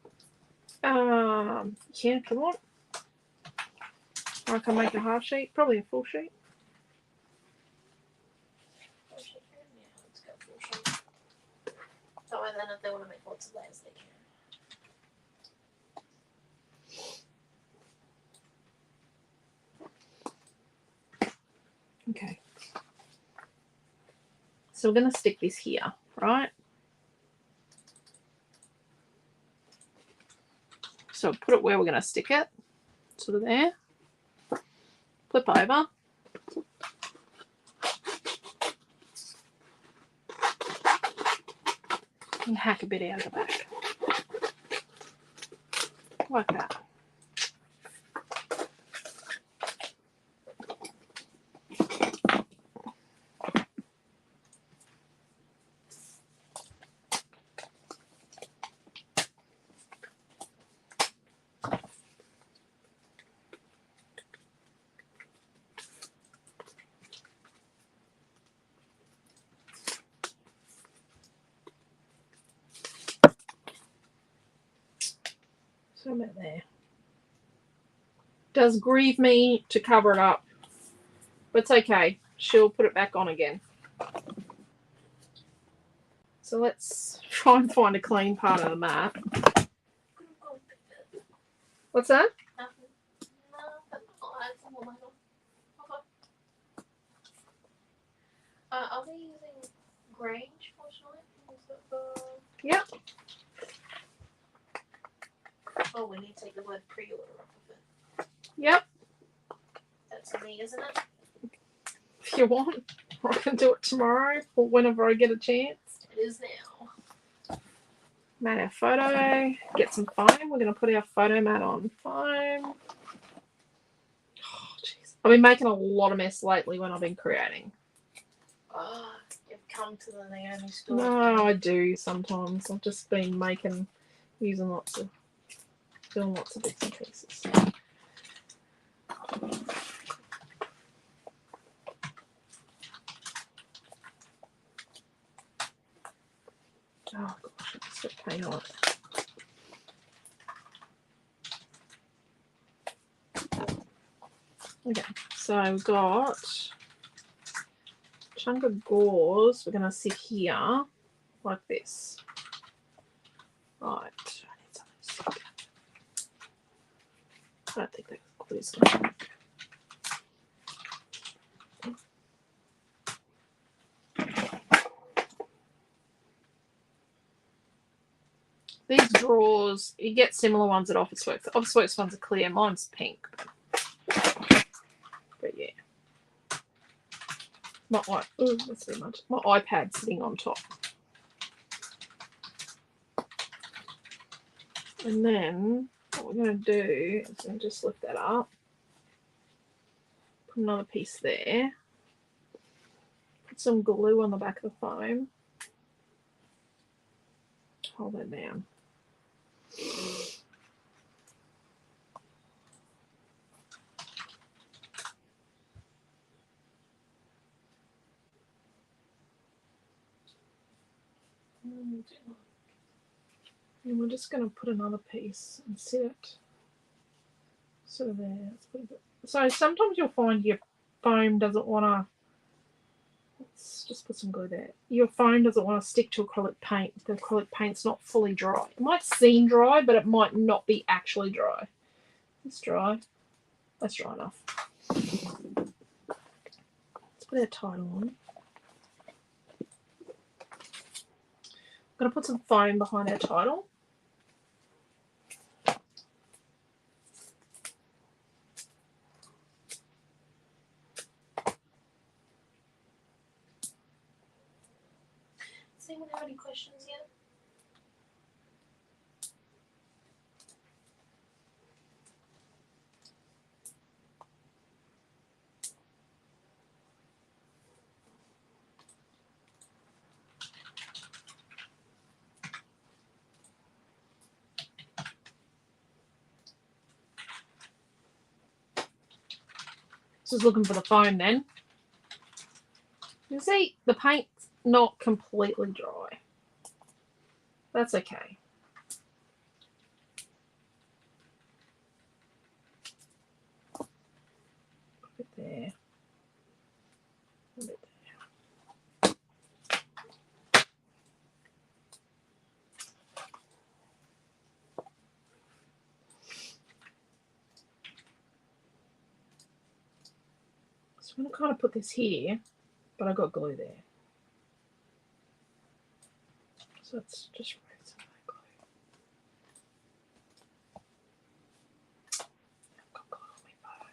Yeah, if you want. Or I can make a half sheet, probably a full sheet. Full sheet, yeah, let's go full sheet. That way then if they want to make lots of layers, they can. Okay. So we're going to stick this here, right? So put it where we're going to stick it. Sort of there. Flip over. And hack a bit out of the back. Like that. So I'm at there. Does grieve me to cover it up, but it's okay. She'll put it back on again. So let's try and find a clean part of the mat. What's that? Nothing. No, I'll add some more later. Okay. Are we using Grange for tonight? Yep. Oh, we need to take the word pre-order off of it. Yep. That's me, isn't it? If you want, I can do it tomorrow or whenever I get a chance. It is now. Mat our photo. Get some foam. We're going to put our photo mat on foam. Oh, jeez. I've been making a lot of mess lately when I've been creating. Oh, you've come to the Naomi store. No, I do sometimes. I've just been doing lots of bits and pieces. Oh gosh, it's so pain on it. Okay, so we've got a chunk of gauze. We're going to sit here like this. Right. I don't think that glue's going to work. These drawers, you get similar ones at Officeworks. The Officeworks ones are clear. Mine's pink. But yeah. That's too much. My iPad's sitting on top. And then what we're going to do is we'll just lift that up. Put another piece there. Put some glue on the back of the foam. Hold that down. And we're just going to put another piece and sit it sort of there. Let's put a bit. So sometimes you'll find your foam doesn't want to. Let's just put some glue there. Your foam doesn't want to stick to acrylic paint. The acrylic paint's not fully dry. It might seem dry, but it might not be actually dry. It's dry. That's dry enough. Let's put our title on. I'm going to put some foam behind our title. Does anyone have any questions yet? Just looking for the foam then. You see, the paint's not completely dry. That's okay. Put it there. Put it there. So I'm going to kind of put this here, but I've got glue there. So let's just remove some of that glue. I've got glue on my photo.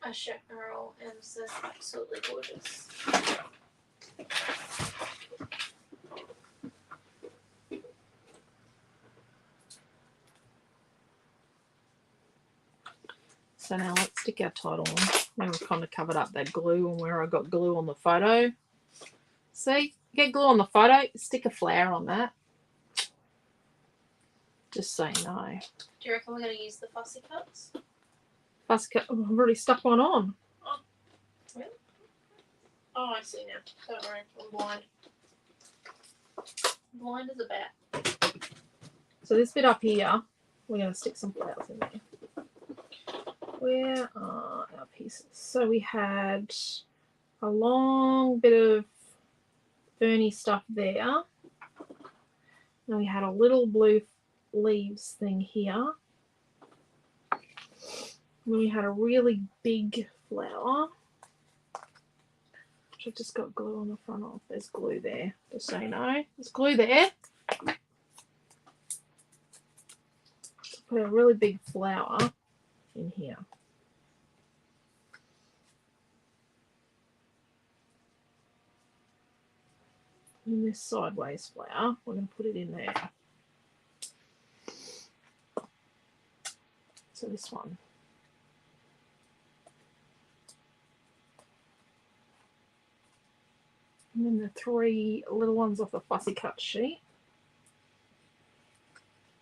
A chaparral and this is absolutely gorgeous. So now let's stick our title on. Now we've kind of covered up that glue and where I got glue on the photo. See, get glue on the photo, stick a flower on that. Just so you know. Do you reckon we're going to use the fussy cuts? Fussy cut. Oh, I've already stuck one on. Oh, I see now. Don't worry, I'm blind. Blind as a bat. So this bit up here, we're going to stick some flowers in there. Where are our pieces? So we had a long bit of ferny stuff there. Then we had a little blue leaves thing here. Then we had a really big flower, which I've just got glue on the front of. There's glue there, just so you know. There's glue there. Put a really big flower in here. And this sideways flower, we're going to put it in there. So this one. And then the three little ones off the fussy cut sheet.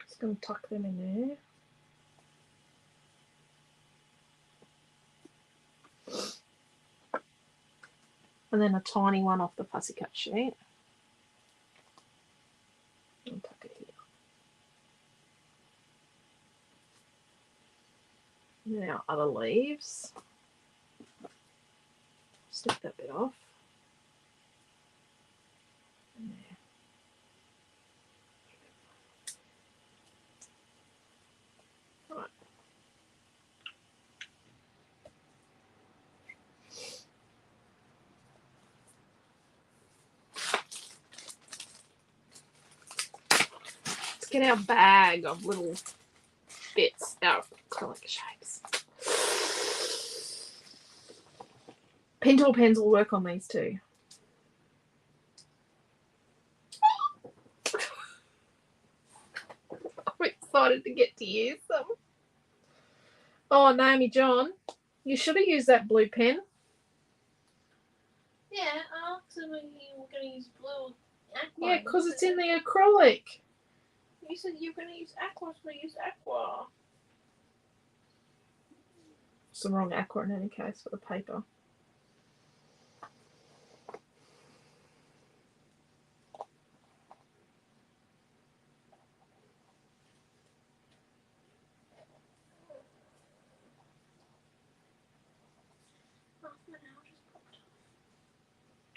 Just going to tuck them in there. And then a tiny one off the fussy cut sheet. And tuck it here. And then our other leaves. Snip that bit off. And there. Right. Let's get our bag of little bits, our acrylic shapes. Pen tool pens will work on these too. I'm excited to get to use them. Oh, Naomi-Jon, you should have used that blue pen. Yeah, so we're going to use blue aqua. Yeah, because it's in the acrylic. You said you were going to use aqua, so use aqua. It's the wrong aqua in any case for the paper.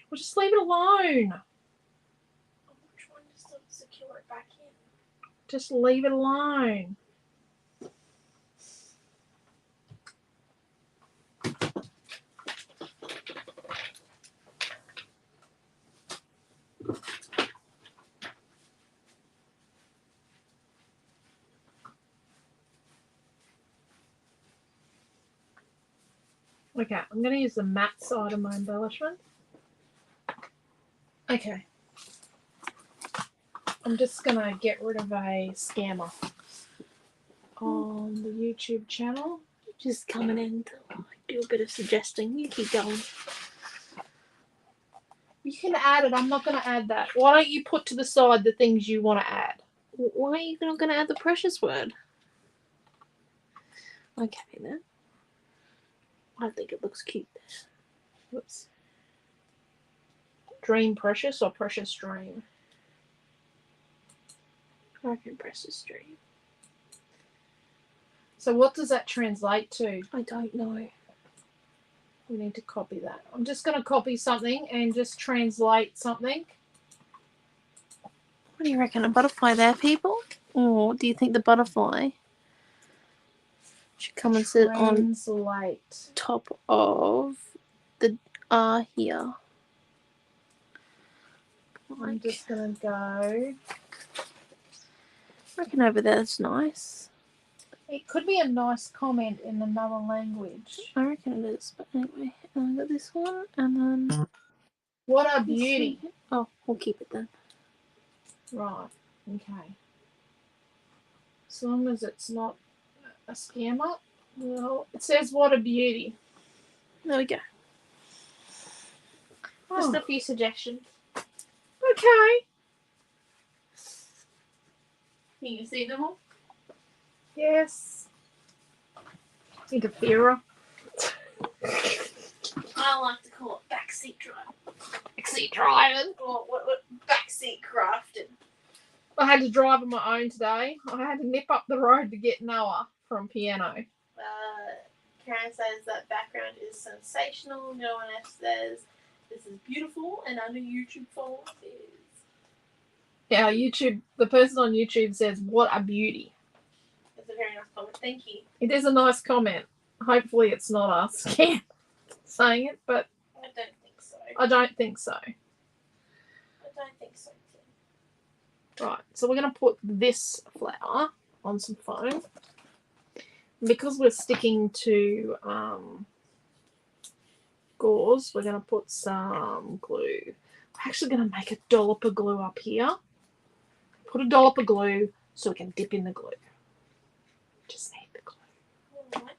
Well, just leave it alone. I'm trying to secure it back in. Just leave it alone. Okay, I'm going to use the matte side of my embellishment. Okay. I'm just going to get rid of a scammer on the YouTube channel. Just coming in to do a bit of suggesting. You keep going. You can add it. I'm not going to add that. Why don't you put to the side the things you want to add? Why are you not going to add the precious word? Okay, then. I think it looks cute. Whoops. Dream Precious or Precious Dream? I reckon precious dream. So what does that translate to? I don't know. We need to copy that. I'm just going to copy something and just translate something. What do you reckon? A butterfly there, people? Or do you think the butterfly should come and sit on Translate. top of the R here? I'm just going to go. I reckon over there that's nice. It could be a nice comment in another language. I reckon it is. But anyway, and I got this one, and then What a beauty. Oh, we'll keep it then. Right. Okay. As long as it's not a scammer. Well, it says what a beauty. There we go. Just Oh, a few suggestions. okay. Can you see them all? Yes. Interferer. I like to call it backseat driving. Backseat driving. Or what backseat crafting. I had to drive on my own today. I had to nip up the road to get Noah from piano. Karen says that background is sensational. No one else says this is beautiful, and under YouTube follow is. Yeah, the person on YouTube says, what a beauty. That's a very nice comment. Thank you. It is a nice comment. Hopefully it's not us saying it, but I don't think so. I don't think so. I don't think so too. Right, so we're going to put this flower on some foam. Because we're sticking to gauze, we're going to put some glue. We're actually going to make a dollop of glue up here. Put a dollop of glue so we can dip in the glue. Just need the glue. Alright.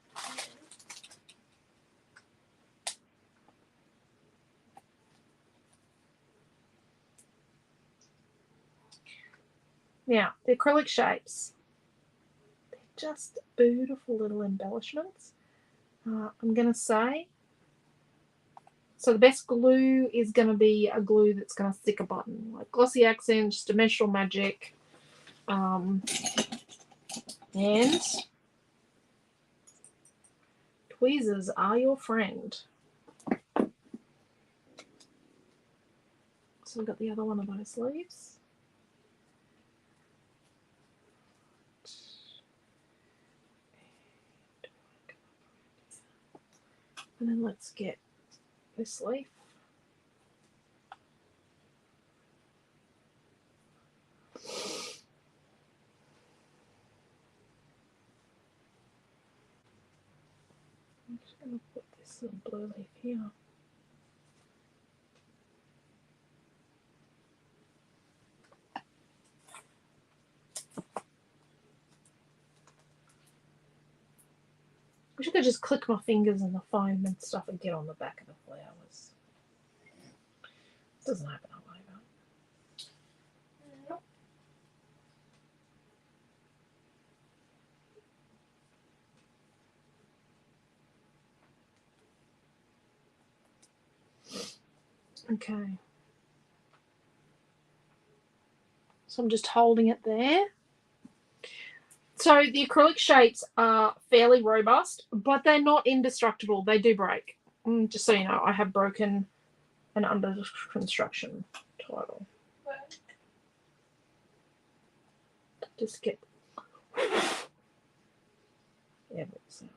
Now, the acrylic shapes. They're just beautiful little embellishments. I'm going to say, so the best glue is going to be a glue that's going to stick a button. Like Glossy Accents, Dimensional Magic, and tweezers are your friend. So we've got the other one of those leaves. And then let's get this leaf. I'm just going to put this little blue leaf here. I wish I could just click my fingers in the foam and stuff and get on the back of the flowers. It doesn't happen that way, though. Okay. So I'm just holding it there. So the acrylic shapes are fairly robust, but they're not indestructible. They do break. Just so you know, I have broken an under construction title. Just get everything.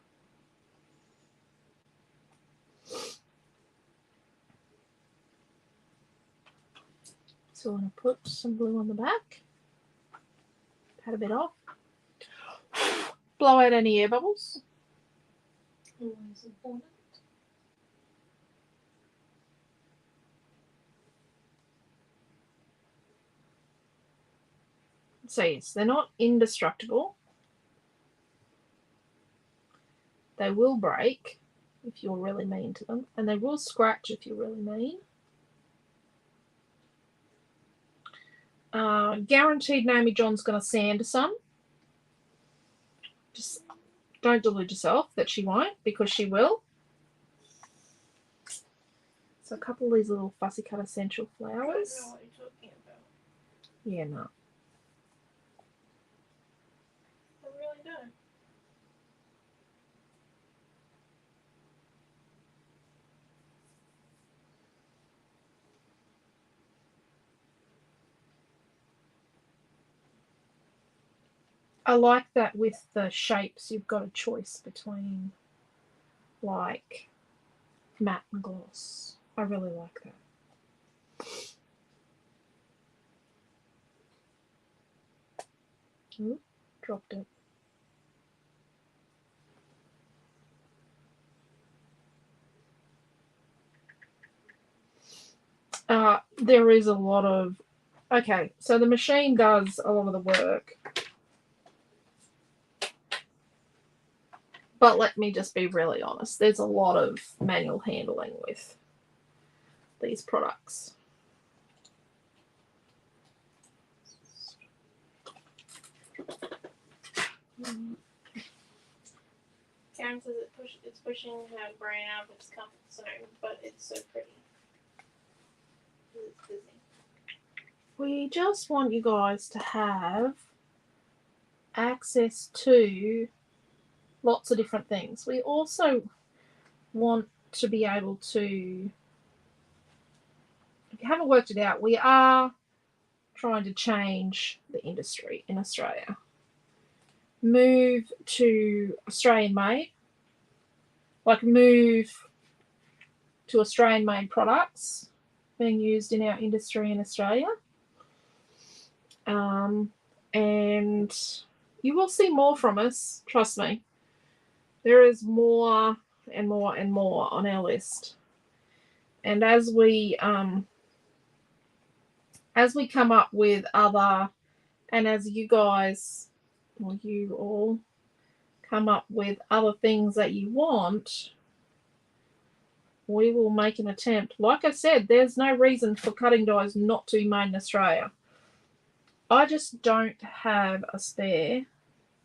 So I'm going to put some glue on the back. Pat a bit off. Blow out any air bubbles. Always important. So yes, they're not indestructible. They will break if you're really mean to them, and they will scratch if you're really mean. Guaranteed Naomi-Jon's going to sand some. Just don't delude yourself that she won't, because she will. So a couple of these little fussy cut essential flowers. I don't know what you're talking about. Yeah, no. I really don't. I like that with the shapes, you've got a choice between like matte and gloss. I really like that. Ooh, dropped it. There is a lot of... Okay, so the machine does a lot of the work. But let me just be really honest. There's a lot of manual handling with these products. Karen says it's pushing her brain out of its comfort zone, but it's so pretty. It's busy. We just want you guys to have access to lots of different things. We also want to be able to, if you haven't worked it out, we are trying to change the industry in Australia. Move to Australian made, like move to Australian made products being used in our industry in Australia. And you will see more from us, trust me. There is more and more and more on our list. And as we come up with other, and as you guys, or you all come up with other things that you want, we will make an attempt. Like I said, there's no reason for cutting dies not to be made in Australia. I just don't have a spare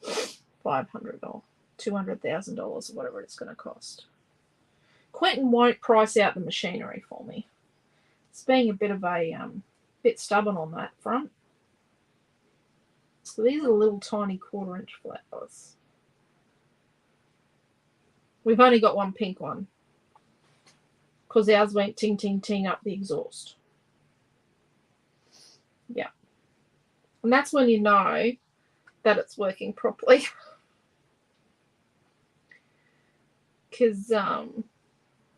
$500 or $200,000 or whatever it's going to cost. Quentin won't price out the machinery for me. It's being a bit of a bit stubborn on that front. So these are little tiny 1/4 inch flowers. We've only got one pink one because ours went ting ting ting up the exhaust. Yeah. And that's when you know that it's working properly. Because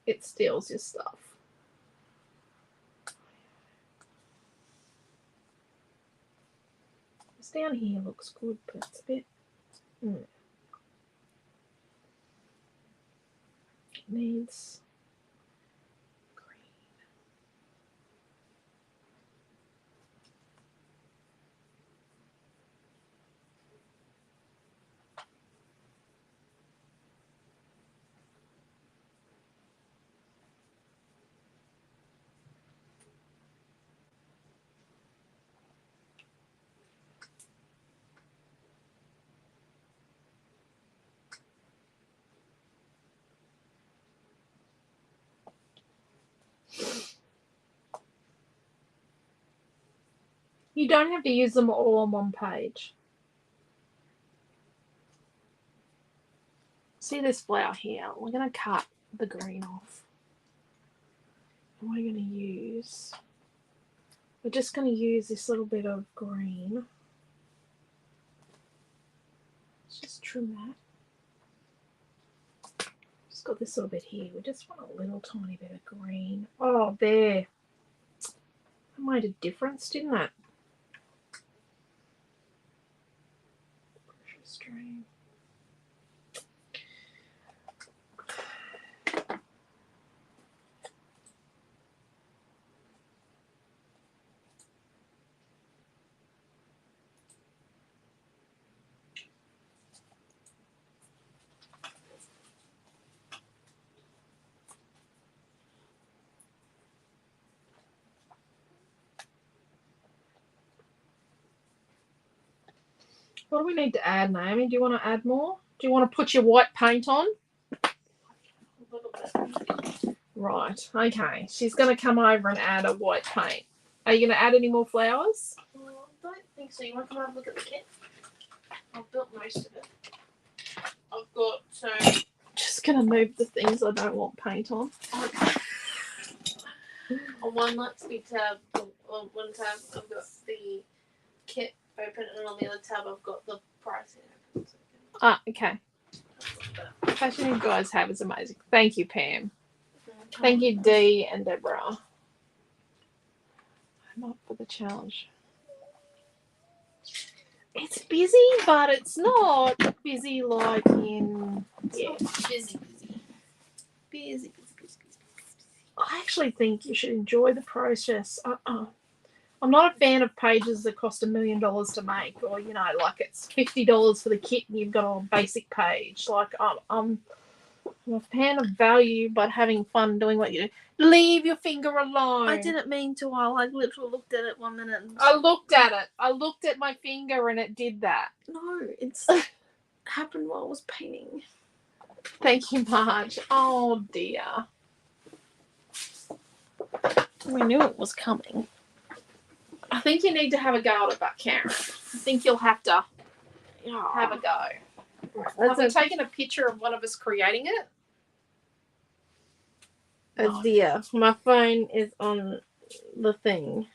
it steals your stuff. This down here looks good, but it's a bit... It needs... You don't have to use them all on one page. See this flower here? We're going to cut the green off. And we're going to use... We're just going to use this little bit of green. Let's just trim that. Just got this little bit here. We just want a little tiny bit of green. Oh, there. That made a difference, didn't it? Pressure stream. What do we need to add, Naomi? Do you want to add more? Do you want to put your white paint on? A little bit. Right. Okay. She's going to come over and add a white paint. Are you going to add any more flowers? I don't think so. You want to come have a look at the kit? I've built most of it. I've got Just going to move the things I don't want paint on. on one Luxby tab, on one tab I've got the kit open, and on the other tab I've got the pricing open. Ah, okay. The passion you guys have is amazing. Thank you, Pam. Thank you, Dee and Deborah. I'm up for the challenge. It's busy, but it's not busy like in Busy. busy. I actually think you should enjoy the process. I'm not a fan of pages that cost $1 million to make, or like it's $50 for the kit and you've got a basic page. Like I'm a fan of value, but having fun doing what you do. Leave your finger alone. I didn't mean to. I literally looked at it 1 minute. And I looked at it. I looked at my finger and it did that. no, it's happened while I was painting. Thank you, Marge. Oh dear. We knew it was coming. I think you need to have a go at it, but Karen. I think you'll have to have a go. Have we taken a picture of one of us creating it? Oh dear, my phone is on the thing.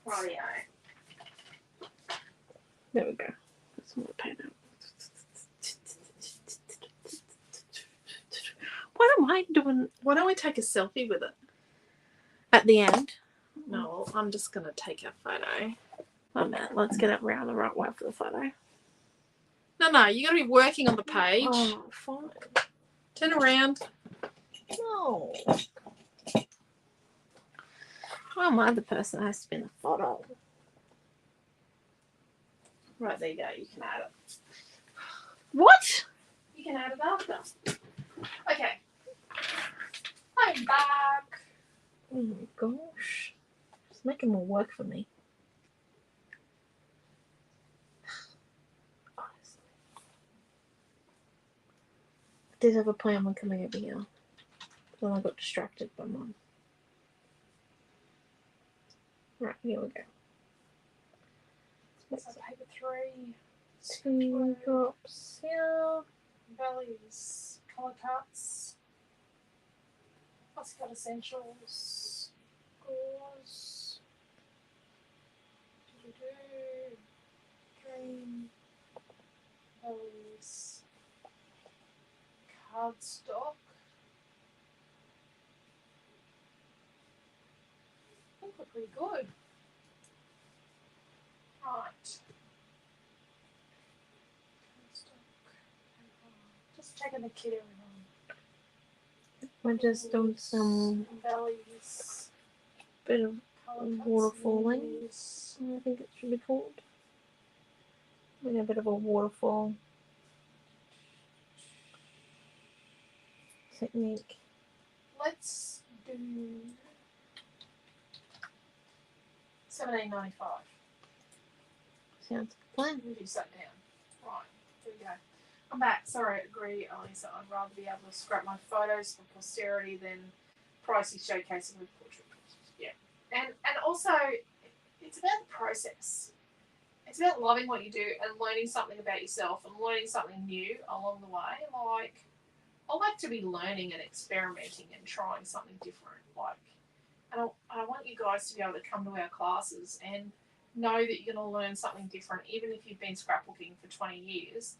Rightio. There we go. That's more paint out. What am I doing? Why don't we take a selfie with it? At the end? No, I'm just going to take a photo. Oh man, let's get it around the right way for the photo. No, you got to be working on the page. Oh, fine. Turn around. No. Why am I the person that has to be in the photo? Right, there you go. You can add it. What? You can add it after. Okay. I'm back. Oh my gosh. It's making more work for me. Honestly. I did have a plan when coming over here. Then I got distracted by mine. Right, here we go. So paper 3, 2 drops here. bellies, colour cuts. Let's got essentials. Gauze. Dream. Bellies. Cardstock. I think we're pretty good. Right. Just checking the kit everyone. We're just doing some bellies, bit of colour cuts, waterfalling. bellies. I think it should be called. Doing a bit of a waterfall technique. Let's do $17.95. Sounds like a plan. We do sat down. Right, here we go. I'm back. Sorry, I agree, Elisa. I'd rather be able to scrap my photos for posterity than pricey showcasing with portrait pictures. Yeah. And also, it's about the process. It's about loving what you do and learning something about yourself and learning something new along the way. Like, I like to be learning and experimenting and trying something different. And I want you guys to be able to come to our classes and know that you're going to learn something different. Even if you've been scrapbooking for 20 years,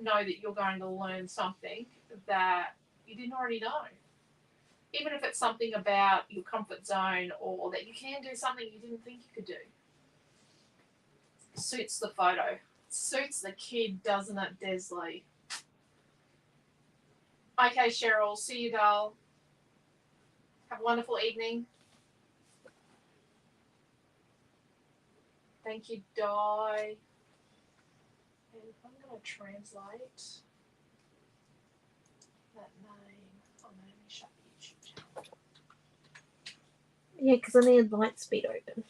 know that you're going to learn something that you didn't already know. Even if it's something about your comfort zone or that you can do something you didn't think you could do. Suits the photo. Suits the kid, doesn't it, Desley? Okay, Cheryl. See you, doll. Have a wonderful evening. Thank you, Di. And if I'm going to translate that name, I'm going to shut the YouTube channel. Yeah, because I need light speed open.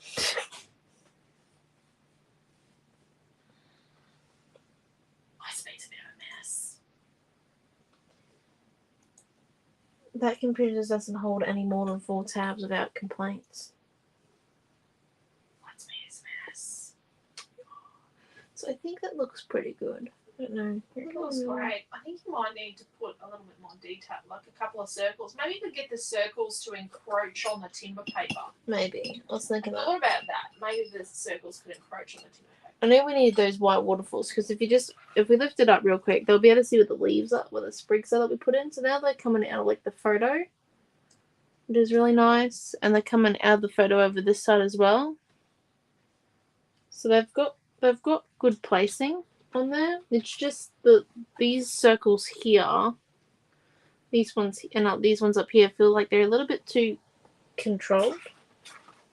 That computer just doesn't hold any more than 4 tabs without complaints. What's his mess? So I think that looks pretty good. I don't know. It looks great. I think you might need to put a little bit more detail, like a couple of circles. Maybe you could get the circles to encroach on the timber paper. Maybe. I was thinking that. What about that? Maybe the circles could encroach on the timber paper. I know we need those white waterfalls because if we lift it up real quick, they'll be able to see what the leaves are, what the sprigs are that we put in. So now they're coming out of like the photo, which is really nice, and they're coming out of the photo over this side as well. So they've got good placing on there. It's just these circles here, these ones and these ones up here feel like they're a little bit too controlled.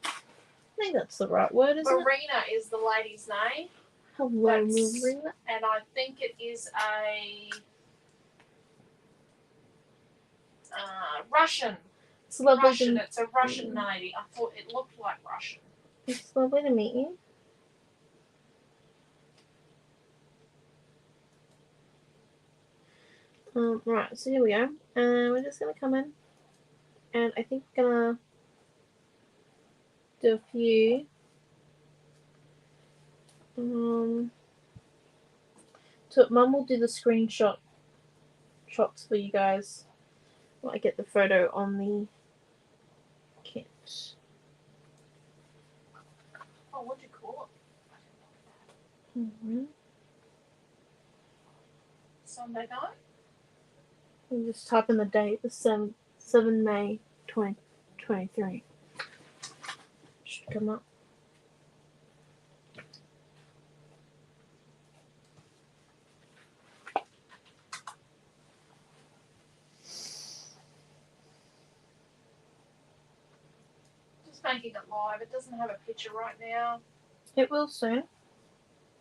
I think that's the right word, isn't it? Marina is the lady's name. Hello, Marina. And I think it is a Russian. It's lovely Russian. to, It's a Russian lady. I thought it looked like Russian. it's lovely to meet you. Right, so here we go. And we're just gonna come in and I think we're gonna do a few so Mum will do the screenshot shots for you guys while I get the photo on the kit. Oh, what'd you call it? Mm-hmm. Sunday night? And just type in the date, the 7 May 2023. Should come up. Just making it live. It doesn't have a picture right now. It will soon.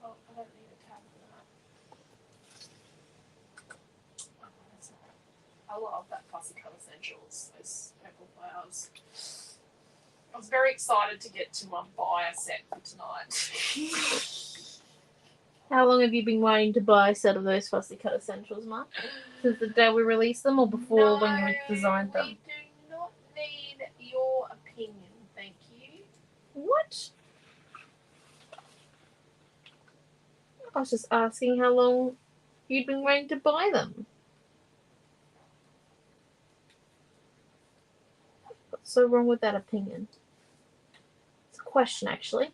Oh, I don't need a tab for that. I love that fussy colour essentials, those purple flowers. I was very excited to get to buy a set for tonight. How long have you been waiting to buy a set of those fussy cut essentials, Mark? Since the day we released them, or before when you designed them? We do not need your opinion, thank you. What? I was just asking how long you'd been waiting to buy them. What's so wrong with that opinion? It's a question, actually.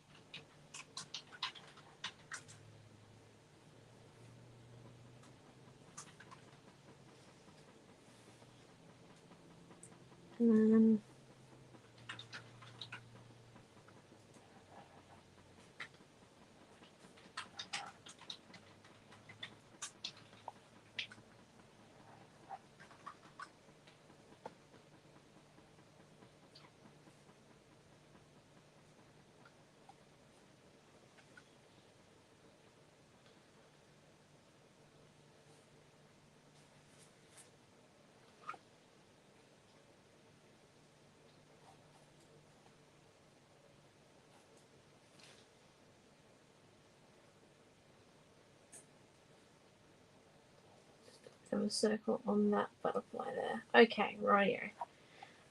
A circle on that butterfly there. Okay, rightio.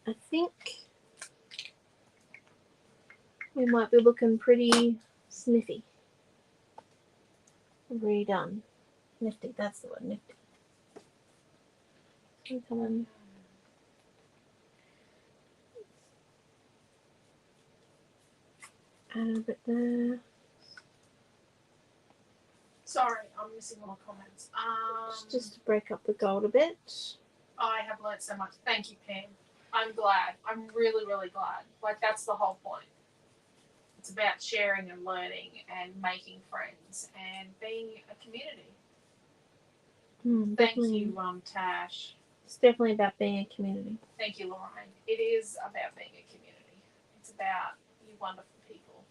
I think we might be looking pretty sniffy. Redone. Nifty, that's the word, nifty. Come on. Add a bit there. Sorry, I'm missing all the comments. Just to break up the gold a bit. I have learnt so much. Thank you, Pam. I'm glad. I'm really, really glad. Like, that's the whole point. It's about sharing and learning and making friends and being a community. Thank you, Tash. It's definitely about being a community. Thank you, Lorraine. It is about being a community. It's about you wonderful people.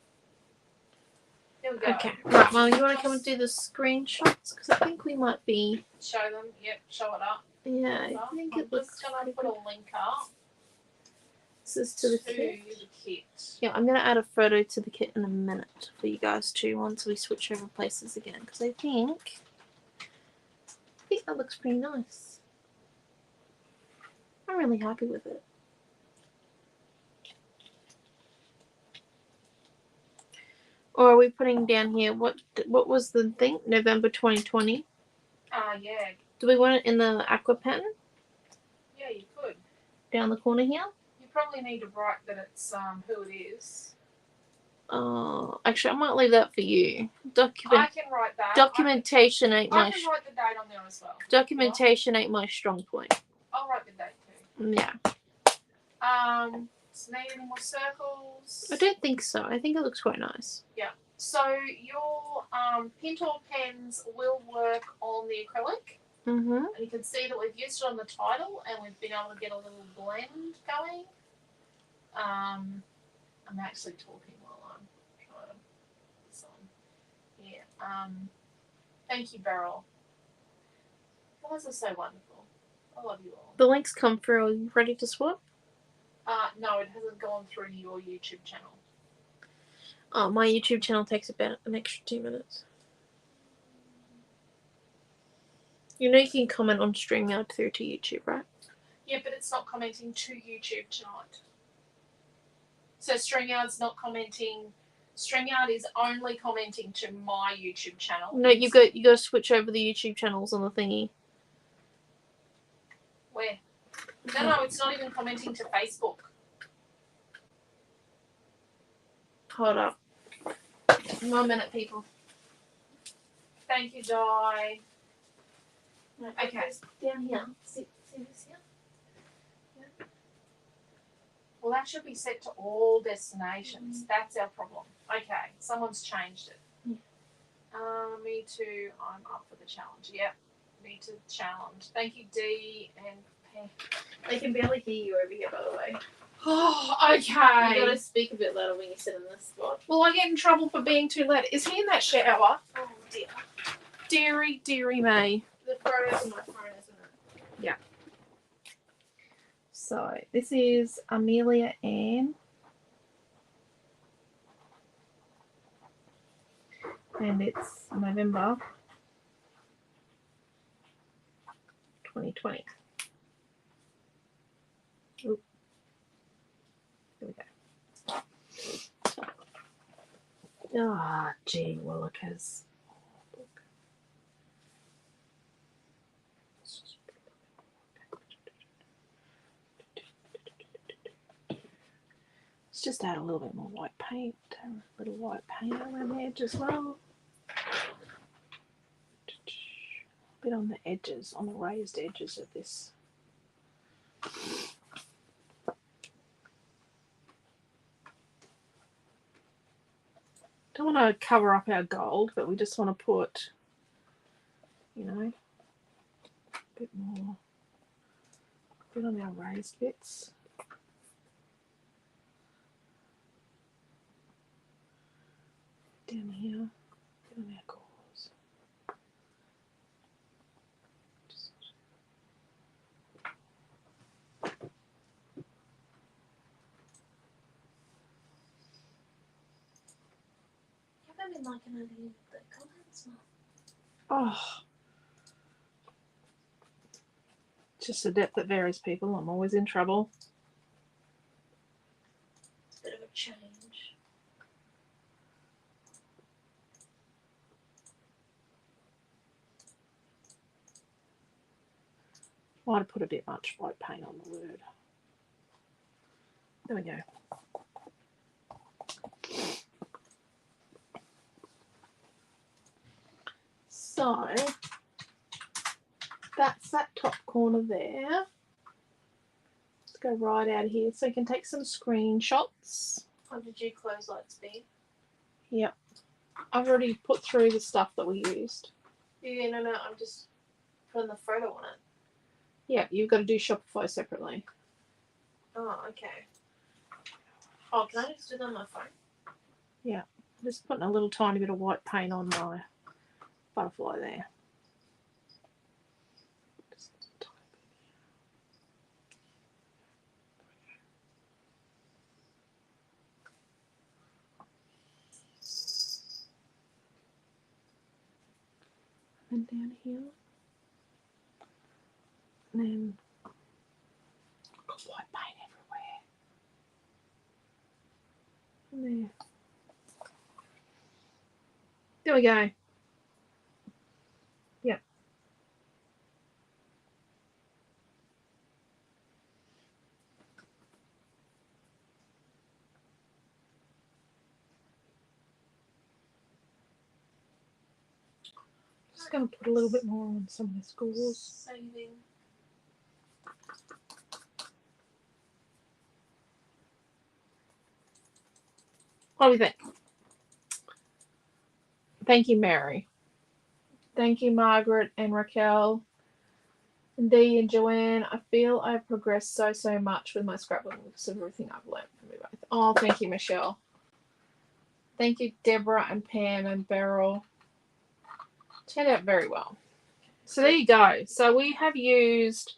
There we go. Okay, right, well, you want to come and do the screenshots? Because I think we might be... Show them. Yep, show it up. Yeah, I think it looks just going to put a link up. This is to the kit. Yeah, I'm going to add a photo to the kit in a minute for you guys too once we switch over places again. Because I think that looks pretty nice. I'm really happy with it. Or are we putting down here, what was the thing? November 2020? Yeah. Do we want it in the aqua pen? Yeah, you could. Down the corner here? You probably need to write that it's who it is. Actually, I might leave that for you. I can write that. Documentation ain't I my can write the date on there as well. documentation ain't my strong point. I'll write the date too. Yeah. Does it need any more circles? I don't think so. I think it looks quite nice. Yeah. So your Pintor pens will work on the acrylic. Mm-hmm. And you can see that we've used it on the title and we've been able to get a little blend going. I'm actually talking while I'm trying to put this on. Yeah. Thank you, Beryl. You guys are so wonderful. I love you all. The links come through. Are you ready to swap? No, it hasn't gone through to your YouTube channel. Oh, my YouTube channel takes about an extra 2 minutes. You know you can comment on StreamYard through to YouTube, right? Yeah, but it's not commenting to YouTube tonight. So StreamYard's not commenting. StreamYard is only commenting to my YouTube channel. No, you got to switch over the YouTube channels on the thingy. Where? No, it's not even commenting to Facebook. Hold up. 1 minute, people. Thank you, Di. Okay. Down here. See this here? Yeah. Well, that should be set to all destinations. That's our problem. Okay, someone's changed it. Yeah. Me too. I'm up for the challenge. Yep. Me to challenge. Thank you, Dee and Pam. They can barely hear you over here, by the way. Oh, You okay. gotta speak a bit louder when you sit in this spot. Will I get in trouble for being too loud? Is he in that shower? Oh dear. Deary me. The photos on my phone, isn't it? Yeah. So this is Amelia Ann. And it's November 2020. Oop. Here we go. Ah, gee willikers. Let's just add a little bit more white paint. A little white paint around the edge as well. A bit on the edges, on the raised edges of this. Don't want to cover up our gold, but we just want to put, you know, a bit more, a bit on our raised bits. Down here, a bit on our cores. You haven't been liking any of the comments, Mum. Oh, just a depth that varies, people. I'm always in trouble. It's a bit of a change. Might have put a bit much white paint on the word. There we go. So that's that top corner there. Let's go right out of here so you can take some screenshots. How did you close lights be? Yep. I've already put through the stuff that we used. Yeah, no, I'm just putting the photo on it. Yeah, you've got to do Shopify separately. Oh, okay. Oh, can I just do that on my phone? Yeah. Just putting a little tiny bit of white paint on my butterfly there. Just a tiny bit. And down here. And then there. There we go. Yep. Just going to put a little bit more on some of the scores. Saving. What do we think? Thank you, Mary. Thank you, Margaret and Raquel. And Dee and Joanne. I feel I've progressed so much with my scrapbooking because of everything I've learned from you both. Oh, thank you, Michelle. Thank you, Deborah and Pam and Beryl. Turned out very well. So there you go. So we have used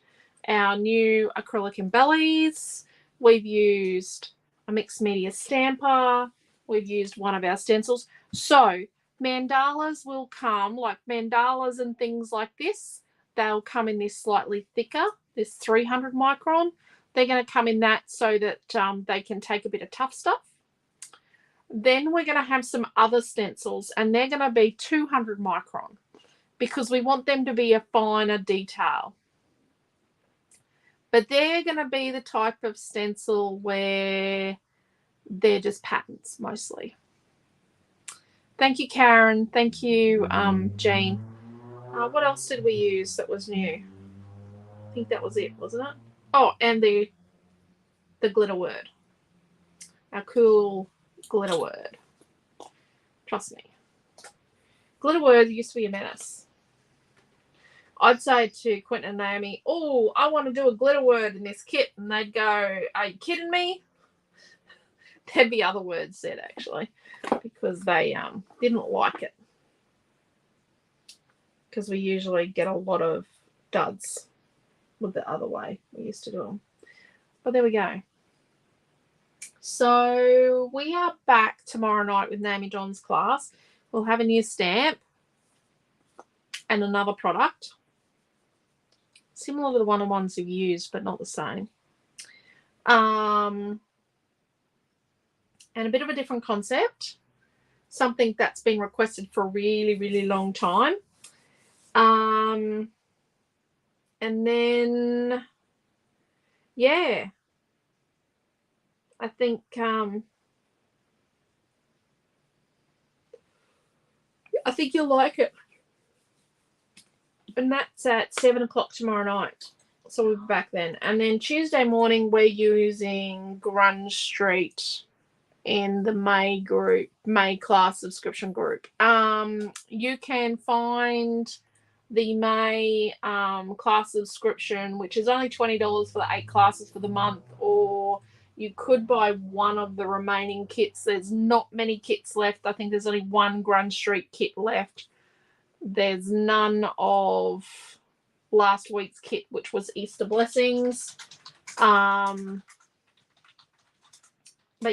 our new Acrylic Embellies. We've used a mixed media stamper. We've used one of our stencils. So mandalas will come, like mandalas and things like this. They'll come in this slightly thicker, this 300 micron. They're going to come in that so that they can take a bit of tough stuff. Then we're going to have some other stencils, and they're going to be 200 micron because we want them to be a finer detail. But they're going to be the type of stencil where they're just patterns mostly. Thank you, Karen. Thank you, Jean. What else did we use that was new? I think that was it, wasn't it? Oh, and the glitter word. Our cool glitter word. Trust me. Glitter word used to be a menace. I'd say to Quentin and Naomi, oh, I want to do a glitter word in this kit. And they'd go, are you kidding me? There'd be other words said, actually, because they didn't like it. Because we usually get a lot of duds with the other way we used to do them. But there we go. So we are back tomorrow night with Naomi-Jon's class. We'll have a new stamp and another product. Similar to the one-on-ones you've used, but not the same. And a bit of a different concept. Something that's been requested for a really, really long time. And then, yeah, I think you'll like it. And that's at 7 o'clock tomorrow night. So we'll be back then. And then Tuesday morning, we're using Grunge Street in the May class subscription group. You can find the May class subscription, which is only $20 for the 8 classes for the month, or you could buy one of the remaining kits. There's not many kits left. I think there's only one Grunge Street kit left. There's none of last week's kit, which was Easter Blessings. But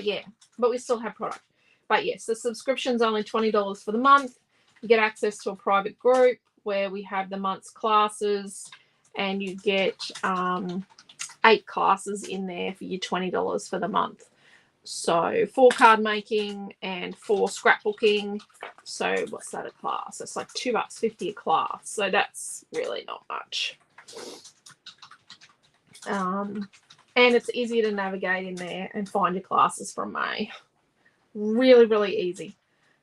yeah, but we still have product. But yes, the subscription's only $20 for the month. You get access to a private group where we have the month's classes, and you get 8 classes in there for your $20 for the month. So 4 card making and 4 scrapbooking. So what's that a class? It's like $2.50 a class. So that's really not much. And it's easier to navigate in there and find your classes from May. Really, really easy.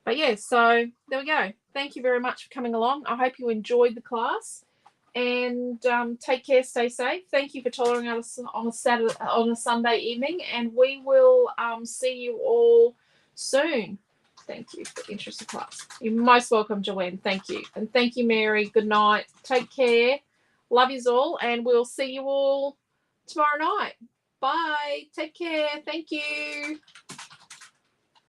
But yeah, so there we go. Thank you very much for coming along. I hope you enjoyed the class. And take care, stay safe. Thank you for tolerating us on a Sunday evening, and we will see you all soon. Thank you for interest in class. You're most welcome, Joanne. Thank you. And thank you, Mary. Good night. Take care. Love yous all, and we'll see you all tomorrow night. Bye. Take care. Thank you.